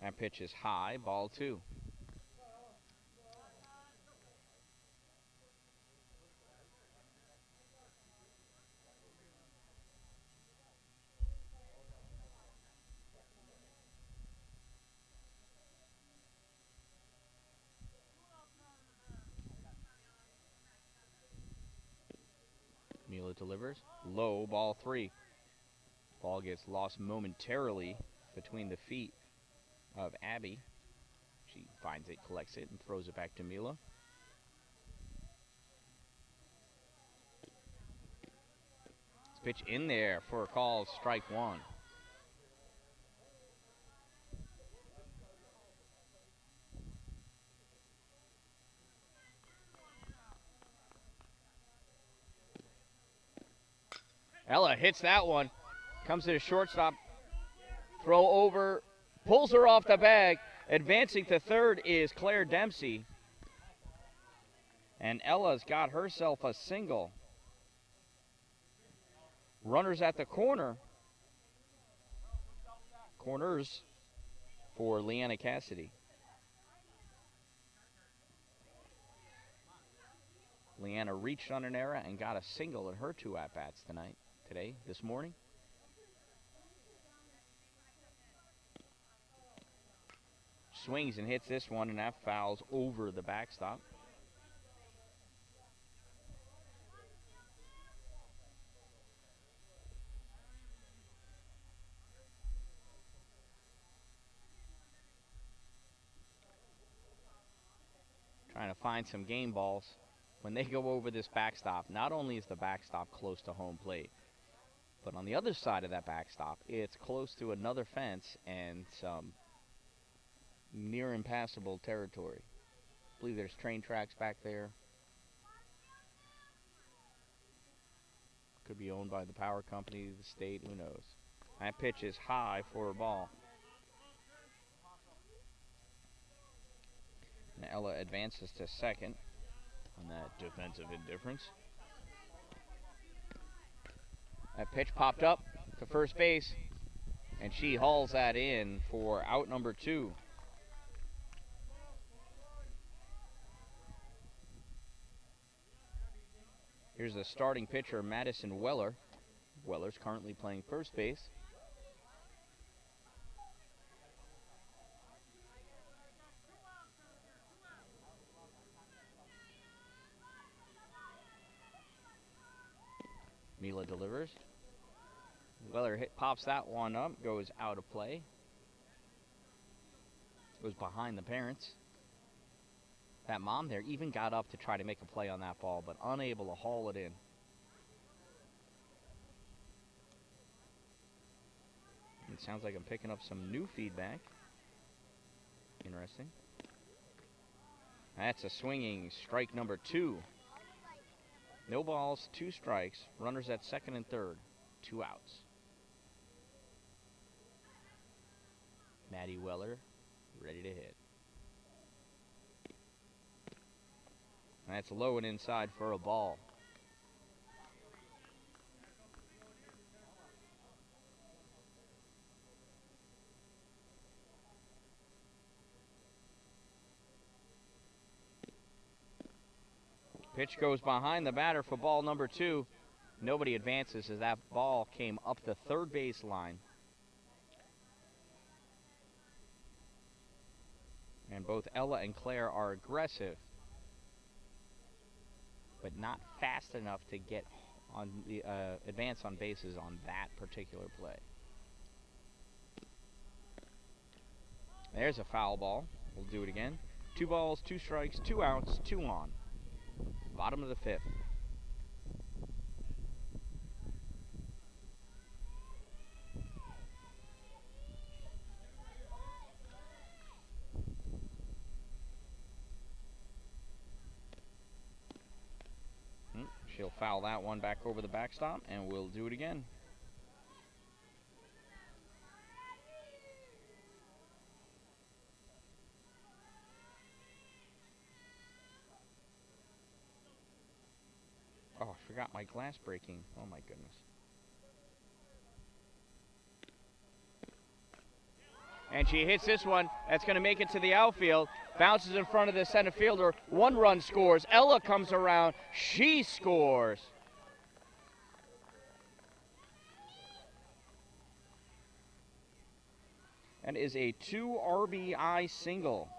That pitch is high, ball 2. Mila delivers. Low, ball 3. Ball gets lost momentarily between the feet of Abby. She finds it, collects it, and throws it back to Mila. This pitch in there for a call, strike 1. Ella hits that one. Comes to the shortstop. Throw over. Pulls her off the bag. Advancing to third is Claire Dempsey. And Ella's got herself a single. Runners at the corner. Corners for Leanna Cassidy. Leanna reached on an error and got a single in her 2 at-bats this morning. Swings and hits this one, and that fouls over the backstop. Trying to find some game balls. When they go over this backstop, not only is the backstop close to home plate, but on the other side of that backstop, it's close to another fence and some near impassable territory. I believe there's train tracks back there. Could Could be owned by the power company, the state, who knows. That pitch is high for a ball. And Ella advances to second on that defensive indifference. That pitch popped up to first base, and she hauls that in for out number 2. Here's the starting pitcher, Madison Weller. Weller's currently playing first base. Mila delivers. Weller pops that one up, goes out of play. Goes behind the parents. That mom there even got up to try to make a play on that ball, but unable to haul it in. It sounds like I'm picking up some new feedback. Interesting. That's a swinging strike number 2. No balls, 2 strikes. Runners at second and third. 2 outs. Maddie Weller ready to hit. That's low and inside for a ball. Pitch goes behind the batter for ball number 2. Nobody advances as that ball came up the third base line. And both Ella and Claire are aggressive, but not fast enough to get on the advance on bases on that particular play. There's a foul ball. We'll do it again. 2 balls, 2 strikes, 2 outs, 2 on. Bottom of the 5th. She'll foul that one back over the backstop, and we'll do it again. Oh, I forgot my glass breaking. Oh my goodness. And she hits this one. That's going to make it to the outfield. Bounces in front of the center fielder. 1 run scores. Ella comes around. She scores. That is a 2 RBI single.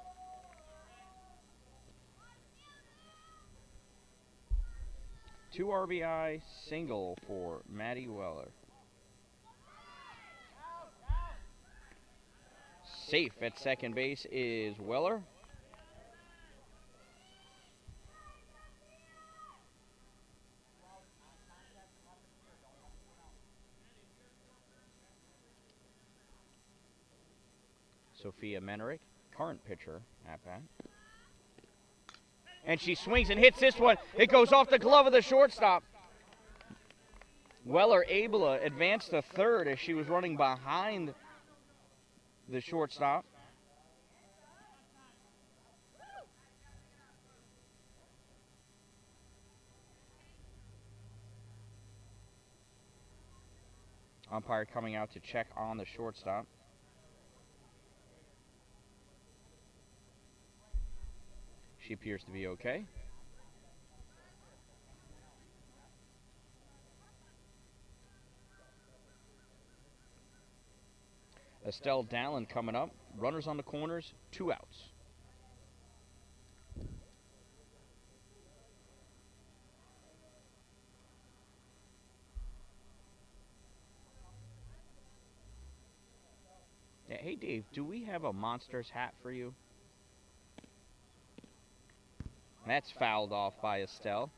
Two RBI single for Maddie Weller. Safe at second base is Weller. Sophia Menerick, current pitcher at bat. And she swings and hits this one. It goes off the glove of the shortstop. Weller able to advance to third as she was running behind the shortstop. Umpire coming out to check on the shortstop. She appears to be okay. Estelle Dallin coming up. Runners on the corners, 2 outs. Yeah, hey Dave, do we have a Monsters hat for you? That's fouled off by Estelle.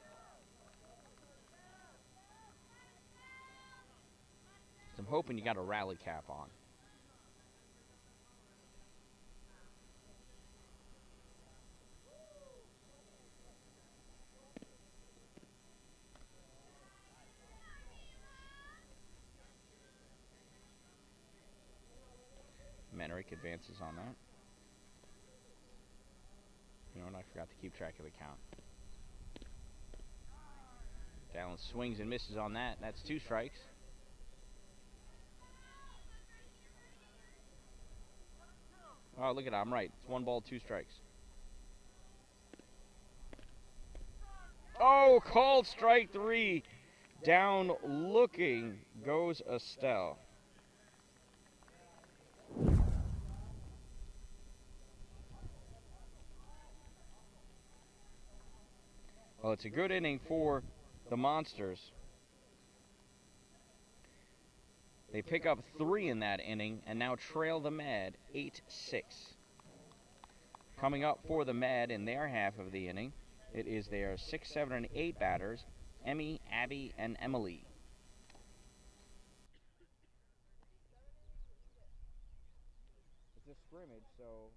So I'm hoping you got a rally cap on. advances on that. You know what? I forgot to keep track of the count. Dallin swings and misses on that. That's 2 strikes. Oh, look at that. I'm right. It's 1 ball, 2 strikes. Oh, called strike 3. Down looking goes Estelle. Well, it's a good inning for the Monsters. They pick up 3 in that inning and now trail the Mad 8-6. Coming up for the Mad in their half of the inning, it is their 6, 7, and 8 batters, Emmy, Abby, and Emily. It's a scrimmage, so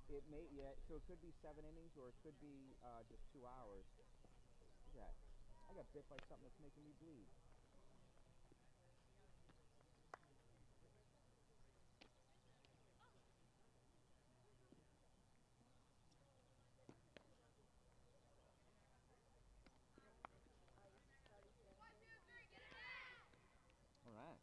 it may so it could be 7 innings or it could be just 2 hours. Look at that. I got bit by something that's making me bleed. All right.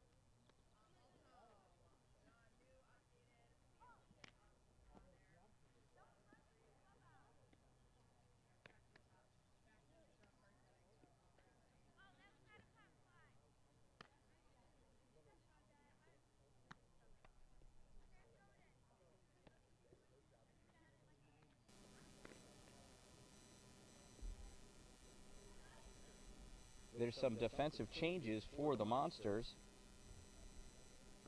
There's some defensive changes for the Monsters.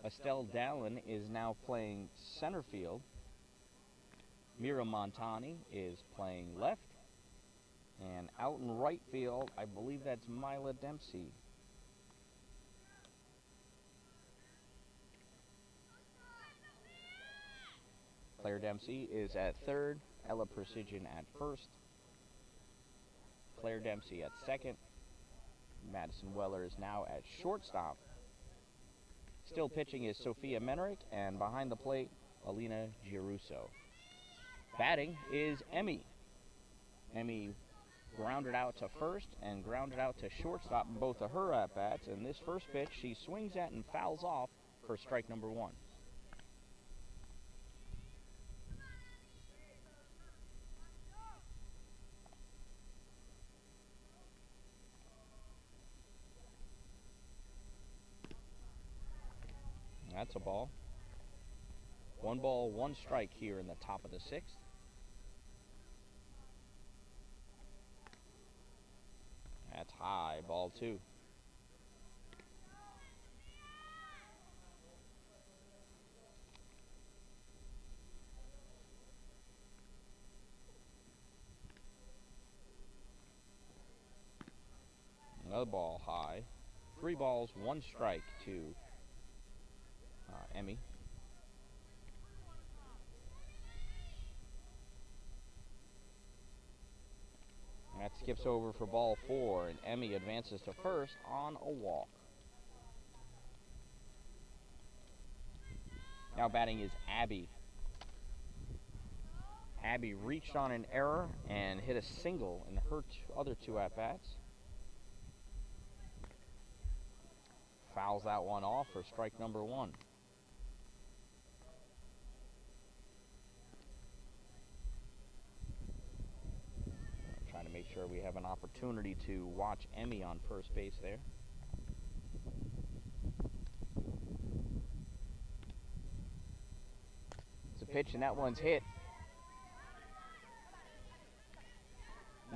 Estelle Dallin is now playing center field. Mira Montani is playing left. And out in right field, I believe that's Milo Dempsey. Claire Dempsey is at third. Ella Precision at first. Claire Dempsey at second. Madison Weller is now at shortstop. Still pitching is Sophia Menrick, and behind the plate, Alina Giruso. Batting is Emmy. Emmy grounded out to first and grounded out to shortstop in both of her at-bats, and this first pitch she swings at and fouls off for strike number 1. That's a ball. 1 ball, 1 strike here in the top of the 6th. That's high, ball 2. Another ball high. 3 balls, 1 strike to Emmy. That skips over for ball 4, and Emmy advances to first on a walk. Now batting is Abby. Abby reached on an error and hit a single in her other 2 at-bats. Fouls that one off for strike number 1. Trying to make sure we have an opportunity to watch Emmy on first base there. It's a pitch and that one's hit.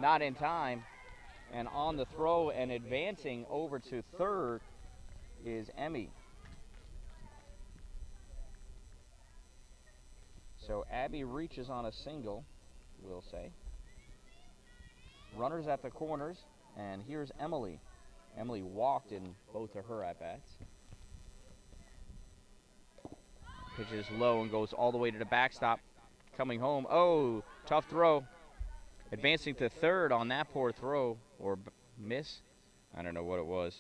Not in time. And on the throw and advancing over to third is Emmy. So Abby reaches on a single, we'll say. Runners at the corners, and here's Emily. Emily walked in both of her at-bats. Pitches low and goes all the way to the backstop. Coming home. Oh, tough throw. Advancing to third on that poor throw, or miss. I don't know what it was.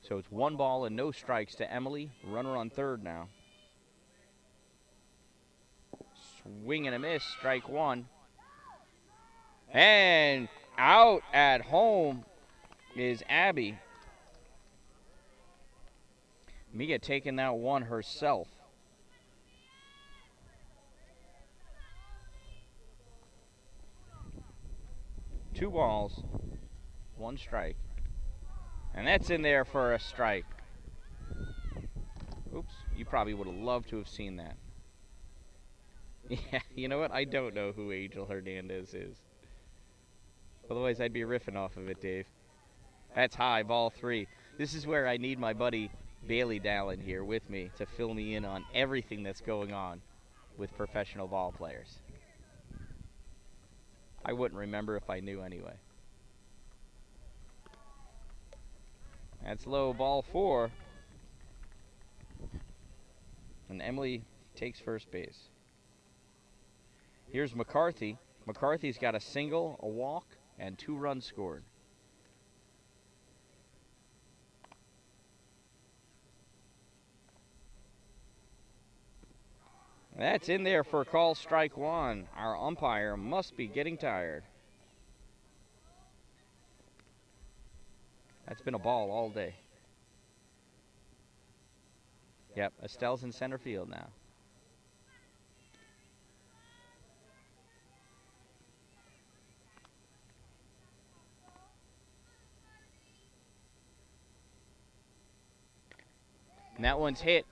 So it's 1 ball and no strikes to Emily. Runner on third now. Swing and a miss, strike 1. And out at home is Abby. Mia taking that one herself. Two balls, 1 strike. And that's in there for a strike. Oops, you probably would have loved to have seen that. Yeah, you know what? I don't know who Angel Hernandez is. Otherwise, I'd be riffing off of it, Dave. That's high, ball 3. This is where I need my buddy Bailey Dallin here with me to fill me in on everything that's going on with professional ball players. I wouldn't remember if I knew anyway. That's low, ball 4. And Emily takes first base. Here's McCarthy. McCarthy's got a single, a walk, and 2 runs scored. That's in there for call strike 1. Our umpire must be getting tired. That's been a ball all day. Yep, Estelle's in center field now. And that one's hit.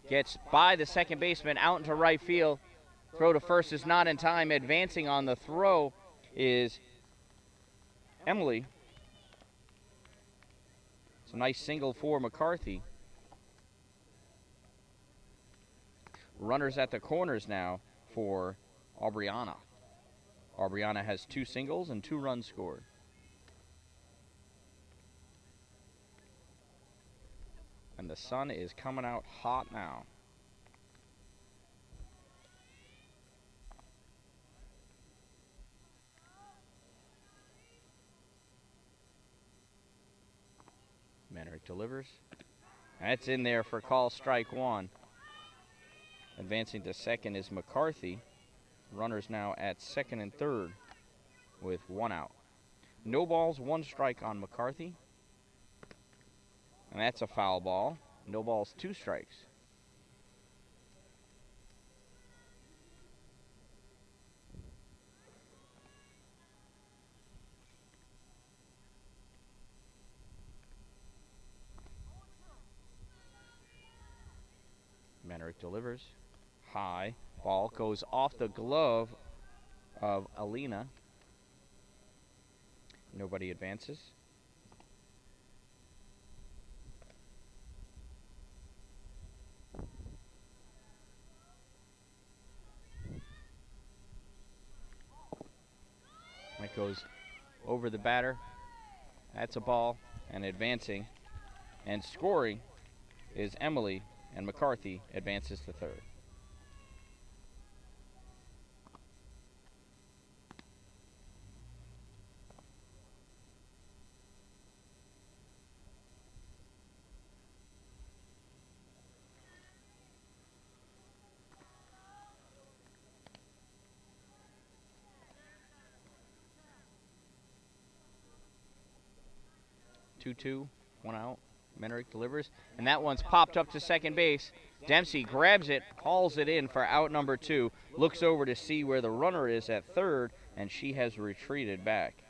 Gets by the second baseman out into right field. Throw to first is not in time. Advancing on the throw is Emily. It's a nice single for McCarthy. Runners at the corners now for Aubriana. Aubriana has 2 singles and 2 runs scored. And the sun is coming out hot now. Manerick delivers. That's in there for call strike 1. Advancing to second is McCarthy. Runners now at second and third with 1 out. No balls, 1 strike on McCarthy. And that's a foul ball. No balls, 2 strikes. Manerick delivers. High. Ball goes off the glove of Alina. Nobody advances. That goes over the batter. That's a ball. And advancing and scoring is Emily, and McCarthy advances to third. Two, 1 out. Manerick delivers, and that one's popped up to second base. Dempsey grabs it, hauls it in for out number 2. Looks over to see where the runner is at third, and she has retreated back.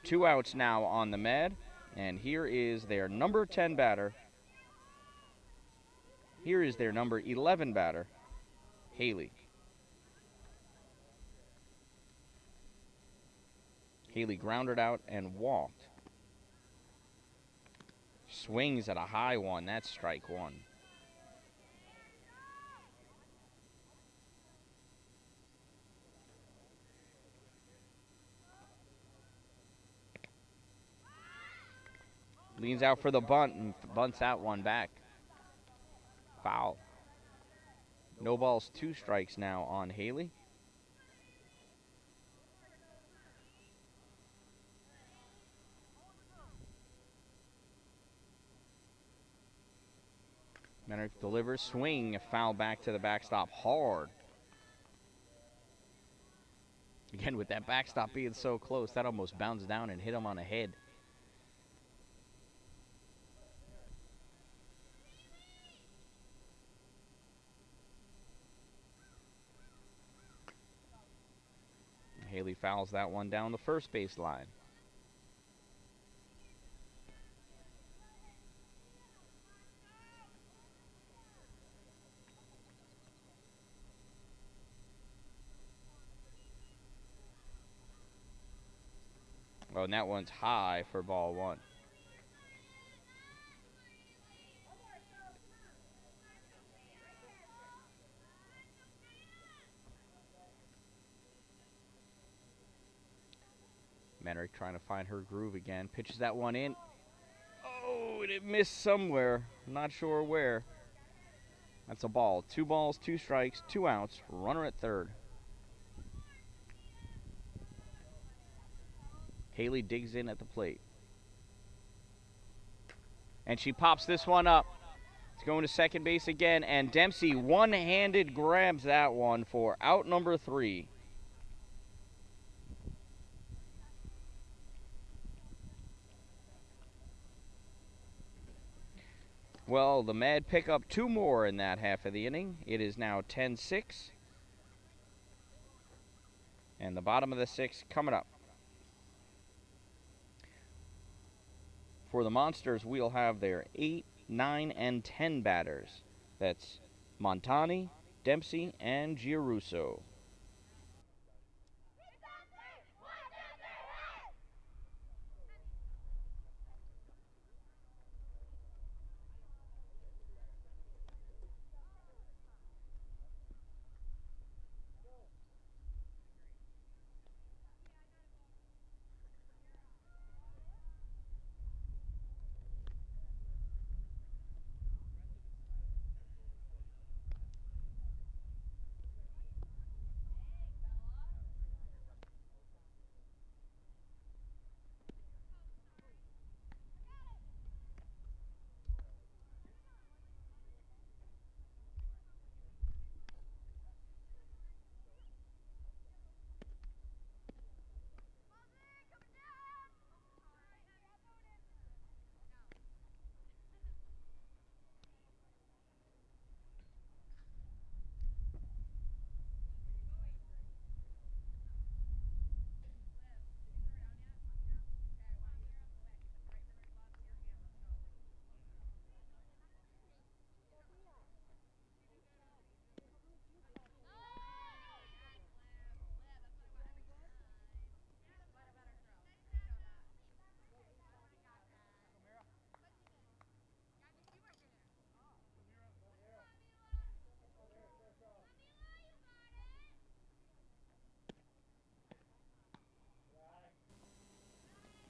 2 outs now on the Med, and here is their number 10 batter. Here is their number 11 batter, Haley. Haley grounded out and walked. Swings at a high one. That's strike 1. Leans out for the bunt and bunts that one back. Foul. No balls, 2 strikes now on Haley. Menrick delivers, swing, foul back to the backstop, hard. Again, with that backstop being so close, that almost bounced down and hit him on the head. Haley fouls that one down the first base line. Oh, and that one's high for ball one. Menrick trying to find her groove again. Pitches that one in. Oh, and it missed somewhere. Not sure where. That's a ball. 2 balls, 2 strikes, 2 outs. Runner at third. Haley digs in at the plate. And she pops this one up. It's going to second base again. And Dempsey one-handed grabs that one for out number 3. Well, the Mad pick up 2 more in that half of the inning. It is now 10-6. And the bottom of the 6th coming up. For the Monsters, we'll have their 8, 9, and 10 batters. That's Montani, Dempsey, and Giarusso.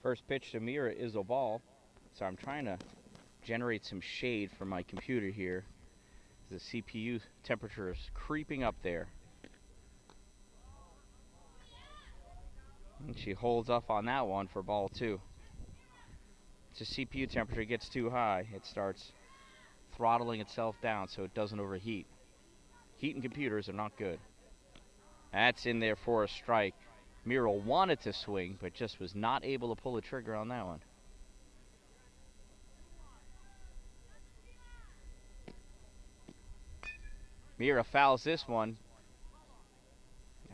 First pitch to Mira is a ball. So I'm trying to generate some shade from my computer here. The CPU temperature is creeping up there. And she holds up on that one for ball 2. If the CPU temperature gets too high, it starts throttling itself down so it doesn't overheat. Heat and computers are not good. That's in there for a strike. Mira wanted to swing, but just was not able to pull the trigger on that one. Mira fouls this one.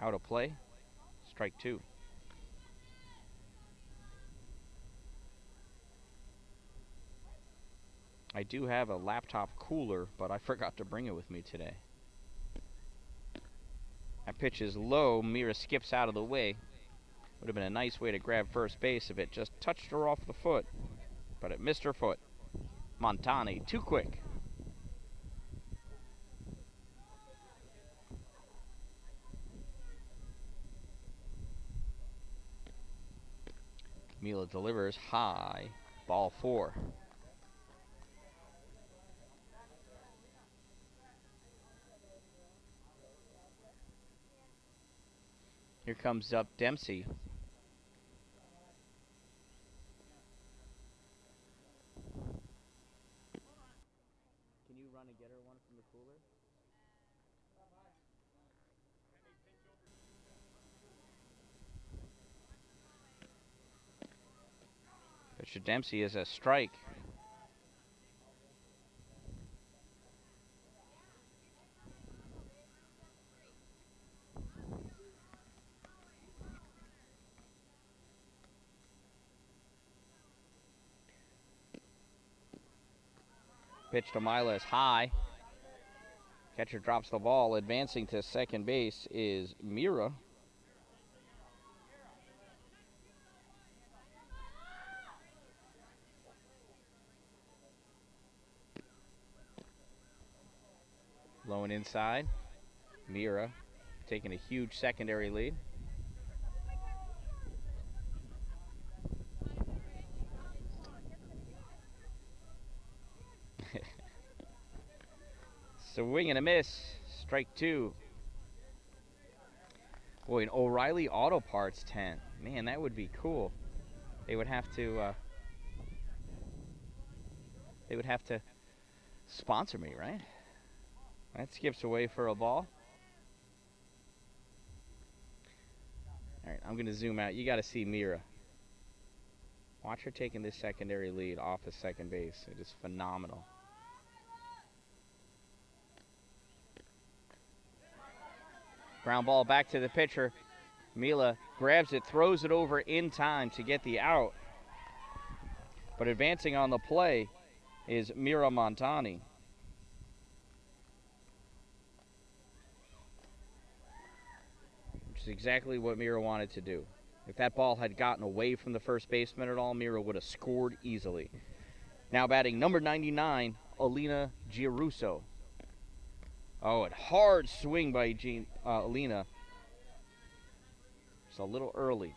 Out of play. Strike 2. I do have a laptop cooler, but I forgot to bring it with me today. That pitch is low. Mira skips out of the way. Would have been a nice way to grab first base if it just touched her off the foot. But it missed her foot. Montani, too quick. Mila delivers high. Ball 4. Here comes up Dempsey. Can you run run and get her one from the cooler? Pitch to Dempsey is a strike. Pitch to Milo is high. Catcher drops the ball. Advancing to second base is Mira. Low and inside. Mira taking a huge secondary lead. Swing and a miss. Strike two. Boy, an O'Reilly Auto Parts tent. Man, that would be cool. They would have to sponsor me, right? That skips away for a ball. All right, I'm going to zoom out. You got to see Mira. Watch her taking this secondary lead off of second base. It is phenomenal. Ground ball back to the pitcher. Mila grabs it, throws it over in time to get the out. But advancing on the play is Mira Montani. Which is exactly what Mira wanted to do. If that ball had gotten away from the first baseman at all, Mira would have scored easily. Now batting number 99, Alina Giarusso. Oh, a hard swing by Alina. Just a little early.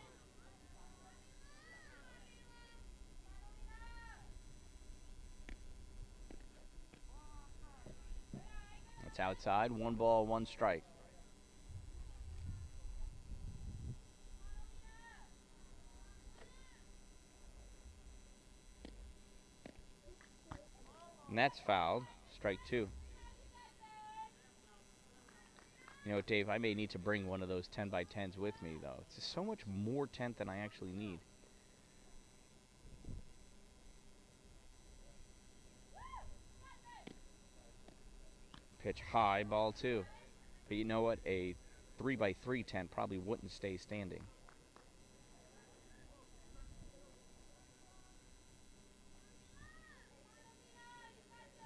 That's outside. 1 ball, 1 strike. And that's fouled. Strike 2. You know, Dave, I may need to bring one of those 10x10s with me, though. It's just so much more tent than I actually need. Pitch high, ball 2. But you know what? A 3x3 tent probably wouldn't stay standing.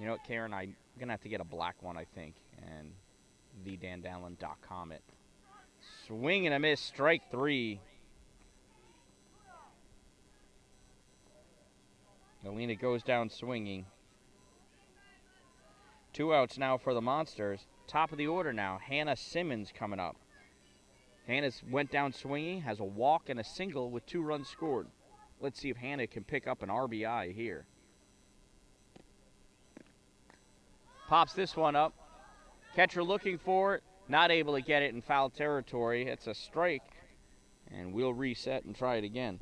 You know what, Karen? I'm going to have to get a black one, I think. And thedandallen.com it. Swing and a miss, strike 3. Alina goes down swinging. 2 outs now for the Monsters. Top of the order now, Hannah Simmons coming up. Hannah's went down swinging, has a walk and a single with 2 runs scored. Let's see if Hannah can pick up an RBI here. Pops this one up. Catcher looking for it. Not able to get it in foul territory. It's a strike. And we'll reset and try it again.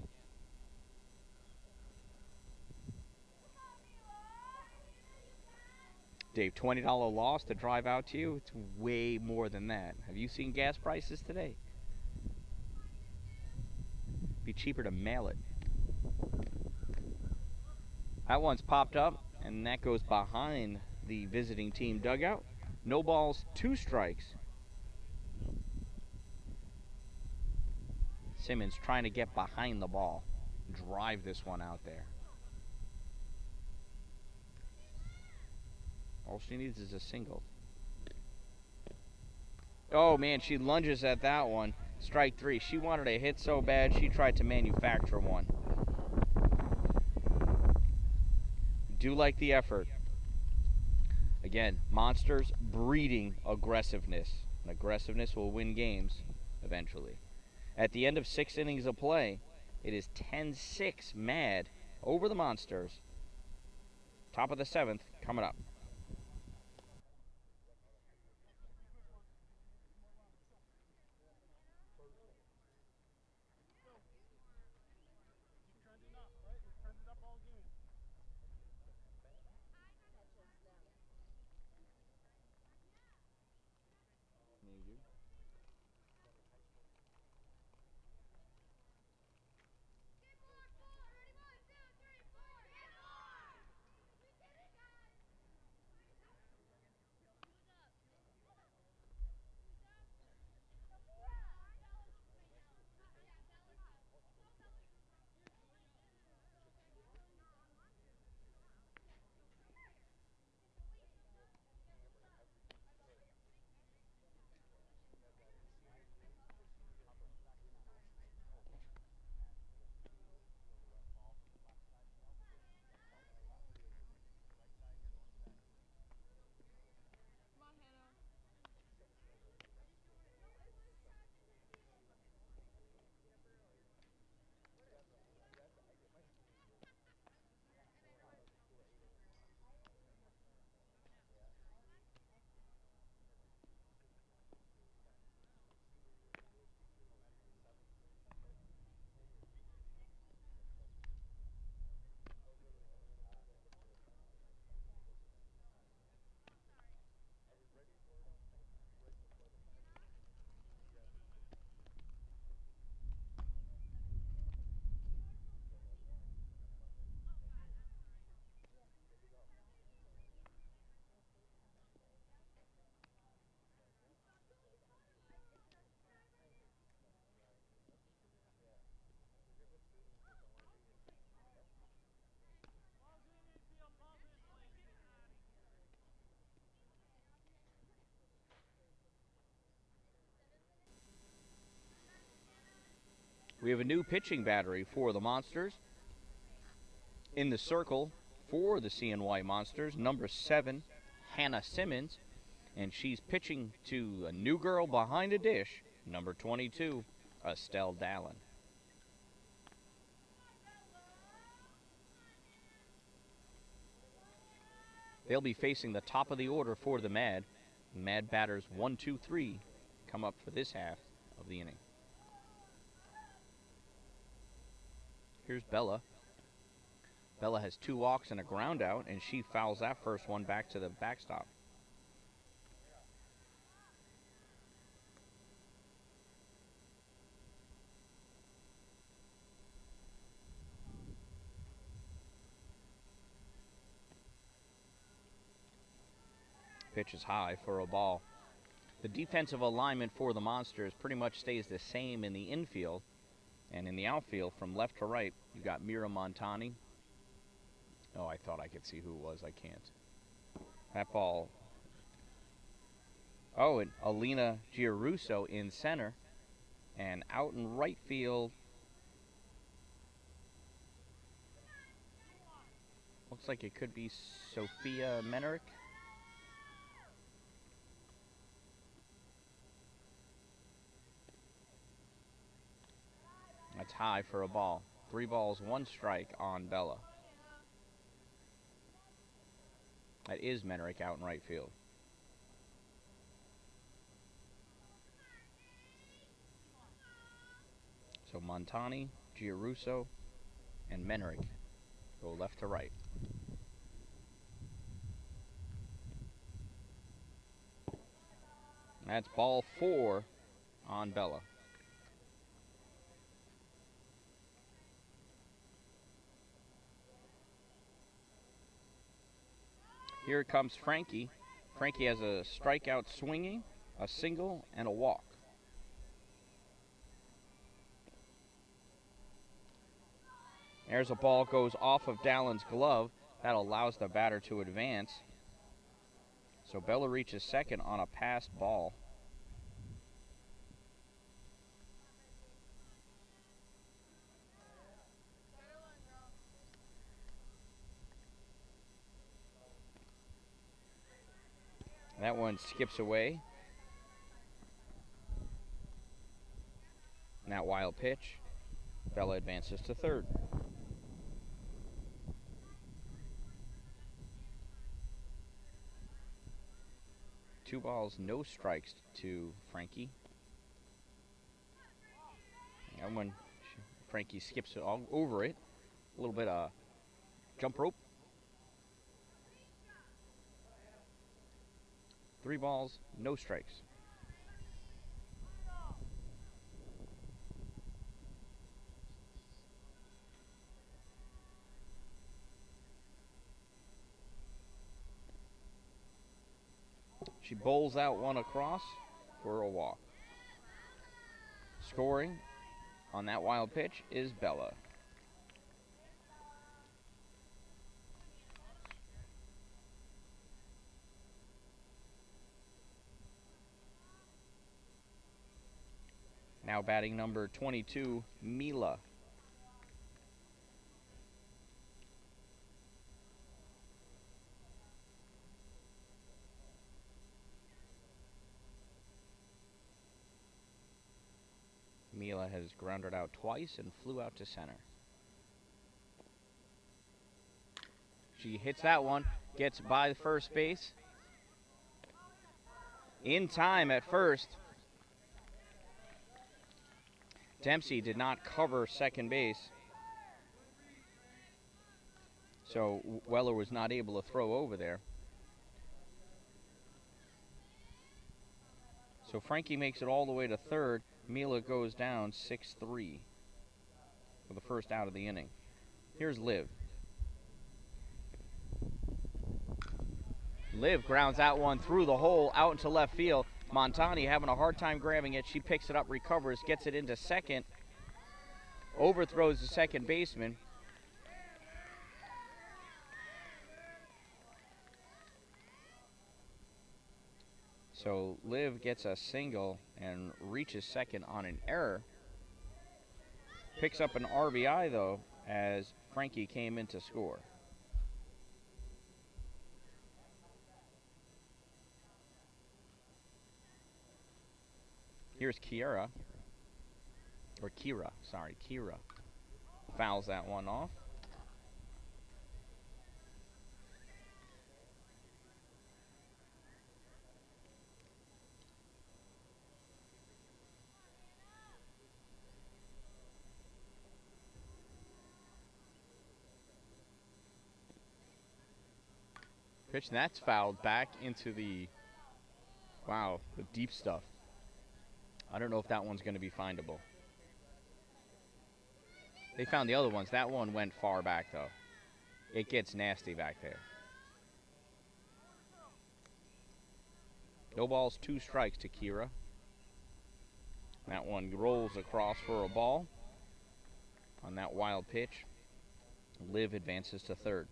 Dave, $20 loss to drive out to you? It's way more than that. Have you seen gas prices today? Be cheaper to mail it. That one's popped up, and that goes behind the visiting team dugout. No balls, 2 strikes. Simmons trying to get behind the ball. Drive this one out there. All she needs is a single. Oh, man, she lunges at that one. Strike 3. She wanted a hit so bad, she tried to manufacture one. Do like the effort. Again, Monsters breeding aggressiveness. And aggressiveness will win games eventually. At the end of 6 innings of play, it is 10-6 Mad over the Monsters. Top of the 7th coming up. We have a new pitching battery for the Monsters. In the circle for the CNY Monsters, number 7, Hannah Simmons. And she's pitching to a new girl behind a dish, number 22, Estelle Dallin. They'll be facing the top of the order for the Mad. Mad batters 1, 2, 3 come up for this half of the inning. Here's Bella. Bella has 2 walks and a ground out, and she fouls that first one back to the backstop. Pitch is high for a ball. The defensive alignment for the Monsters pretty much stays the same in the infield. And in the outfield, from left to right, you got Mira Montani. Oh, I thought I could see who it was. I can't. That ball. Oh, and Alina Giarusso in center. And out in right field. Looks like it could be Sophia Menerick. That's high for a ball. 3 balls, 1 strike on Bella. That is Menerick out in right field. So Montani, Giarusso, and Menerick go left to right. That's ball 4 on Bella. Here comes Frankie. Frankie has a strikeout swinging, a single, and a walk. There's a ball goes off of Dallin's glove. That allows the batter to advance. So Bella reaches second on a passed ball. That one skips away. And that wild pitch. Bella advances to third. Two balls, no strikes to Frankie. And when Frankie skips it all over it, a little bit of jump rope. 3 balls, no strikes. She bowls out one across for a walk. Scoring on that wild pitch is Bella. Now batting number 22, Mila. Mila has grounded out twice and flew out to center. She hits that one, gets by the first base. In time at first. Dempsey did not cover second base, so Weller was not able to throw over there. So Frankie makes it all the way to third. Mila goes down 6-3 for the first out of the inning. Here's Liv. Liv grounds out one through the hole out into left field. Montani having a hard time grabbing it. She picks it up, recovers, gets it into second. Overthrows the second baseman. So Liv gets a single and reaches second on an error. Picks up an RBI, though, as Frankie came in to score. Here's Kira. Kira. Fouls that one off. Pitch, and that's fouled back into the, wow, the deep stuff. I don't know if that one's going to be findable. They found the other ones. That one went far back, though. It gets nasty back there. No balls, 2 strikes to Kira. That one rolls across for a ball on that wild pitch. Liv advances to third.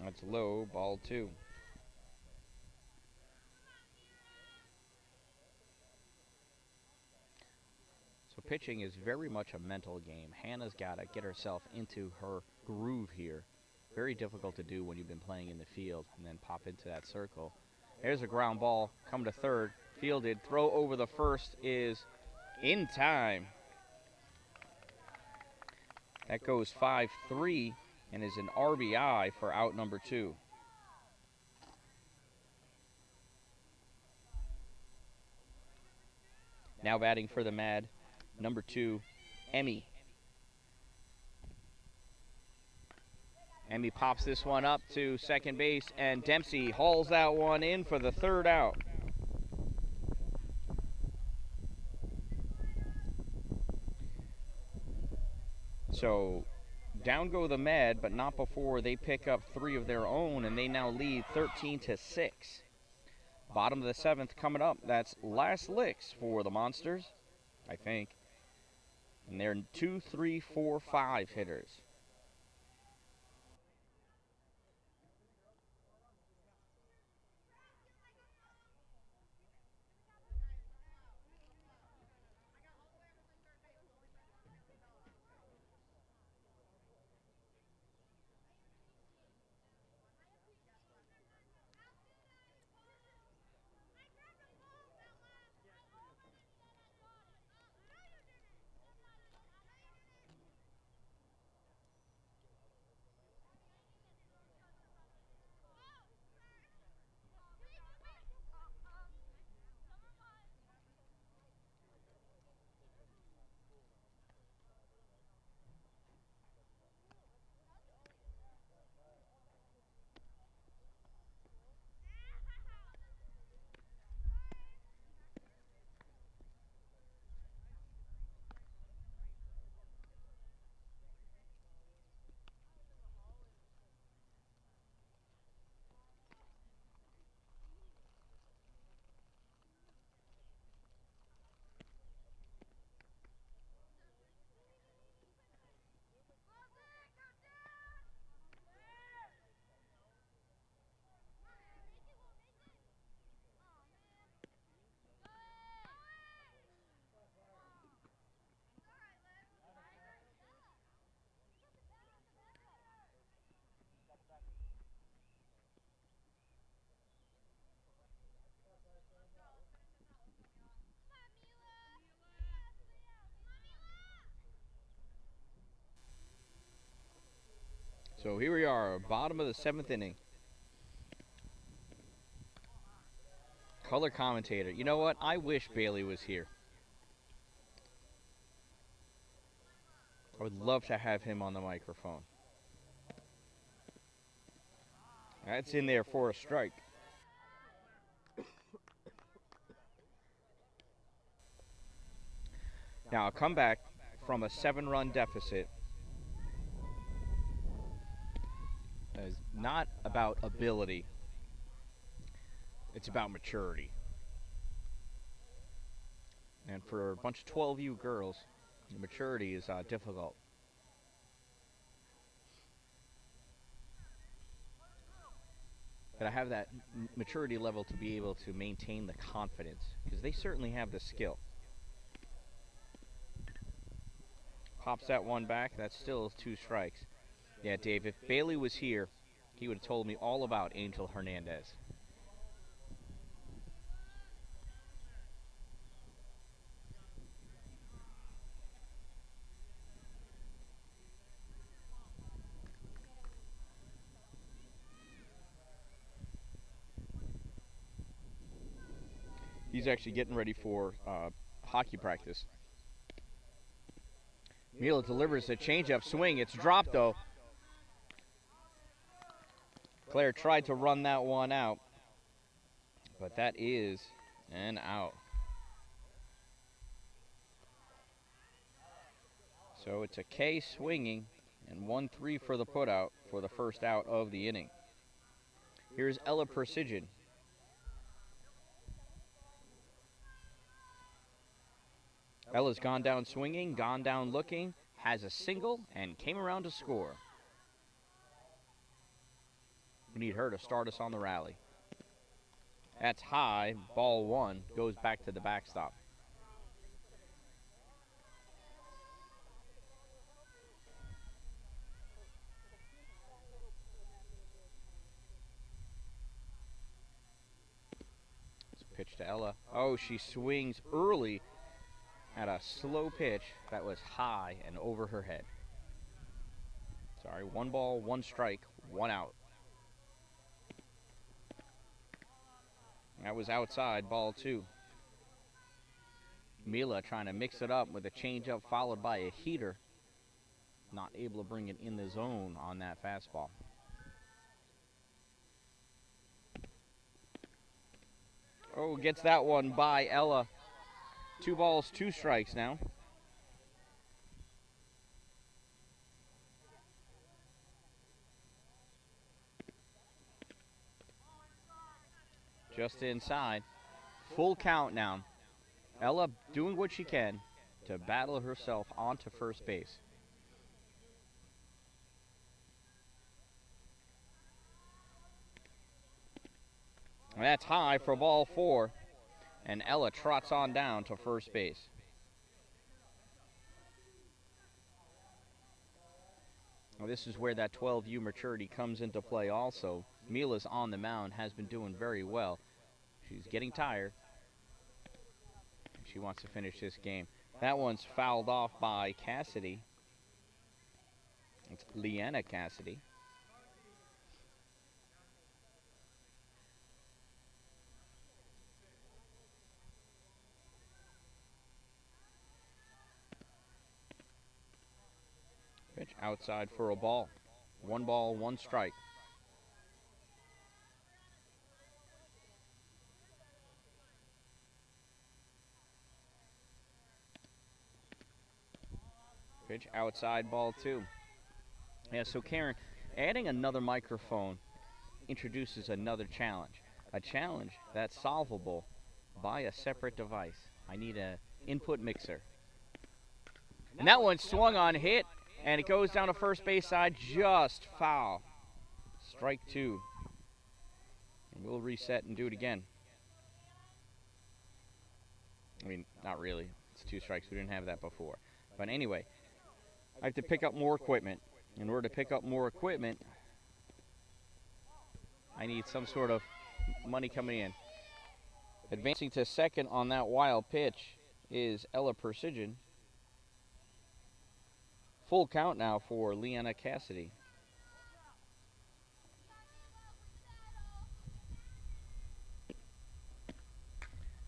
That's low, ball 2. So pitching is very much a mental game. Hannah's got to get herself into her groove here. Very difficult to do when you've been playing in the field and then pop into that circle. There's a ground ball, come to third, fielded, throw over the first is in time. That goes 5-3 and is an RBI for out number 2. Now batting for the Mad, number 2, Emmy. Emmy pops this one up to second base, and Dempsey hauls that one in for the third out. So down go the Mad, but not before they pick up 3 of their own, and they now lead 13-6. Bottom of the 7th coming up. That's last licks for the Monsters, I think. And they're 2, 3, 4, 5 hitters. So here we are, bottom of the 7th inning. Color commentator. You know what? I wish Bailey was here. I would love to have him on the microphone. That's in there for a strike. Now, a comeback from a 7-run deficit is not about ability. It's about maturity. And for a bunch of 12U girls, the maturity is difficult. Got to have that maturity level to be able to maintain the confidence, because they certainly have the skill. Pops that one back. That's still 2 strikes. Yeah, Dave, if Bailey was here, he would have told me all about Angel Hernandez. He's actually getting ready for hockey practice. Milo delivers a changeup swing. It's dropped, though. Claire tried to run that one out, but that is an out. So it's a K swinging and 1-3 for the putout for the first out of the inning. Here's Ella Precision. Ella's gone down swinging, gone down looking, has a single, and came around to score. We need her to start us on the rally. That's high, ball 1, goes back to the backstop. Pitch to Ella. Oh, she swings early at a slow pitch that was high and over her head. Sorry, 1 ball, 1 strike, 1 out. That was outside, ball 2. Mila trying to mix it up with a changeup followed by a heater. Not able to bring it in the zone on that fastball. Oh, gets that one by Ella. 2 balls, 2 strikes now. Just inside. Full count now. Ella doing what she can to battle herself onto first base. That's high for ball 4, and Ella trots on down to first base. Well, this is where that 12U maturity comes into play also. Mila's on the mound, has been doing very well. She's getting tired. She wants to finish this game. That one's fouled off by Cassidy. It's Leanna Cassidy. Pitch outside for a ball. 1 ball, 1 strike. Pitch outside, ball 2. Yeah, so Karen, adding another microphone introduces another challenge. A challenge that's solvable by a separate device. I need an input mixer. And that one swung on, hit, and it goes down to first base side, just foul. Strike 2. And we'll reset and do it again. I mean, not really. It's 2 strikes. We didn't have that before. But anyway, I have to pick up more equipment. In order to pick up more equipment, I need some sort of money coming in. Advancing to second on that wild pitch is Ella Precision. Full count now for Leanna Cassidy.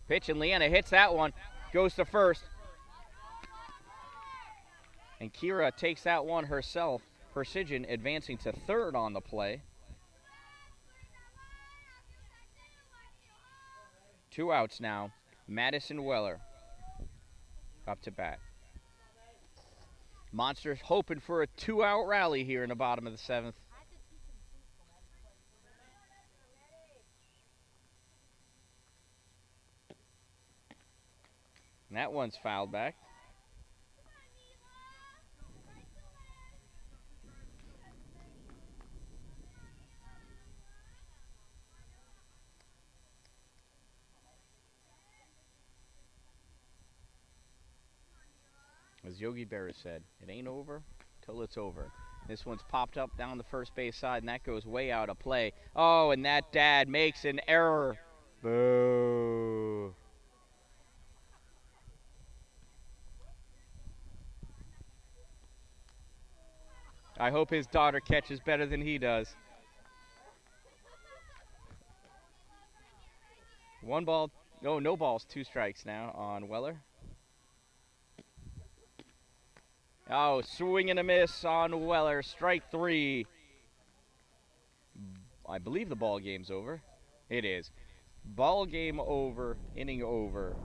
Pitch, and Leanna hits that one. Goes to first. And Kira takes that one herself. Precision advancing to third on the play. 2 outs now. Madison Weller up to bat. Monsters hoping for a 2-out rally here in the bottom of the 7th. And that one's fouled back. as Yogi Berra said, it ain't over till it's over. This one's popped up down the first base side, and that goes way out of play. Oh, and that dad makes an error. Boo. I hope his daughter catches better than he does. 1 ball. Oh, no balls, 2 strikes now on Weller. Oh, swing and a miss on Weller. Strike 3. I believe the ball game's over. It is. Ball game over, inning over.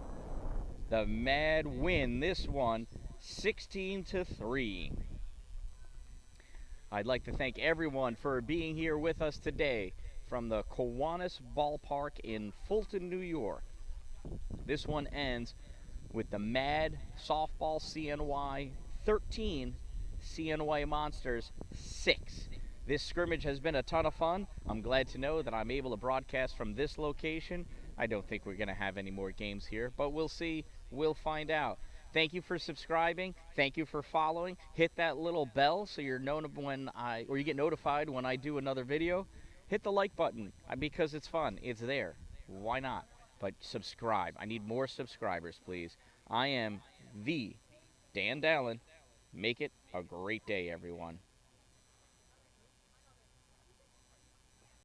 The Mad win this one 16-3. I'd like to thank everyone for being here with us today from the Kiwanis Ballpark in Fulton, New York. This one ends with the Mad Softball CNY 13, CNY Monsters 6. This scrimmage has been a ton of fun. I'm glad to know that I'm able to broadcast from this location. I don't think we're going to have any more games here, but we'll see. We'll find out. Thank you for subscribing. Thank you for following. Hit that little bell so you're known when you get notified when I do another video. Hit the like button because it's fun. It's there. Why not? But subscribe. I need more subscribers, please. I am the Dan Dallin. Make it a great day, everyone.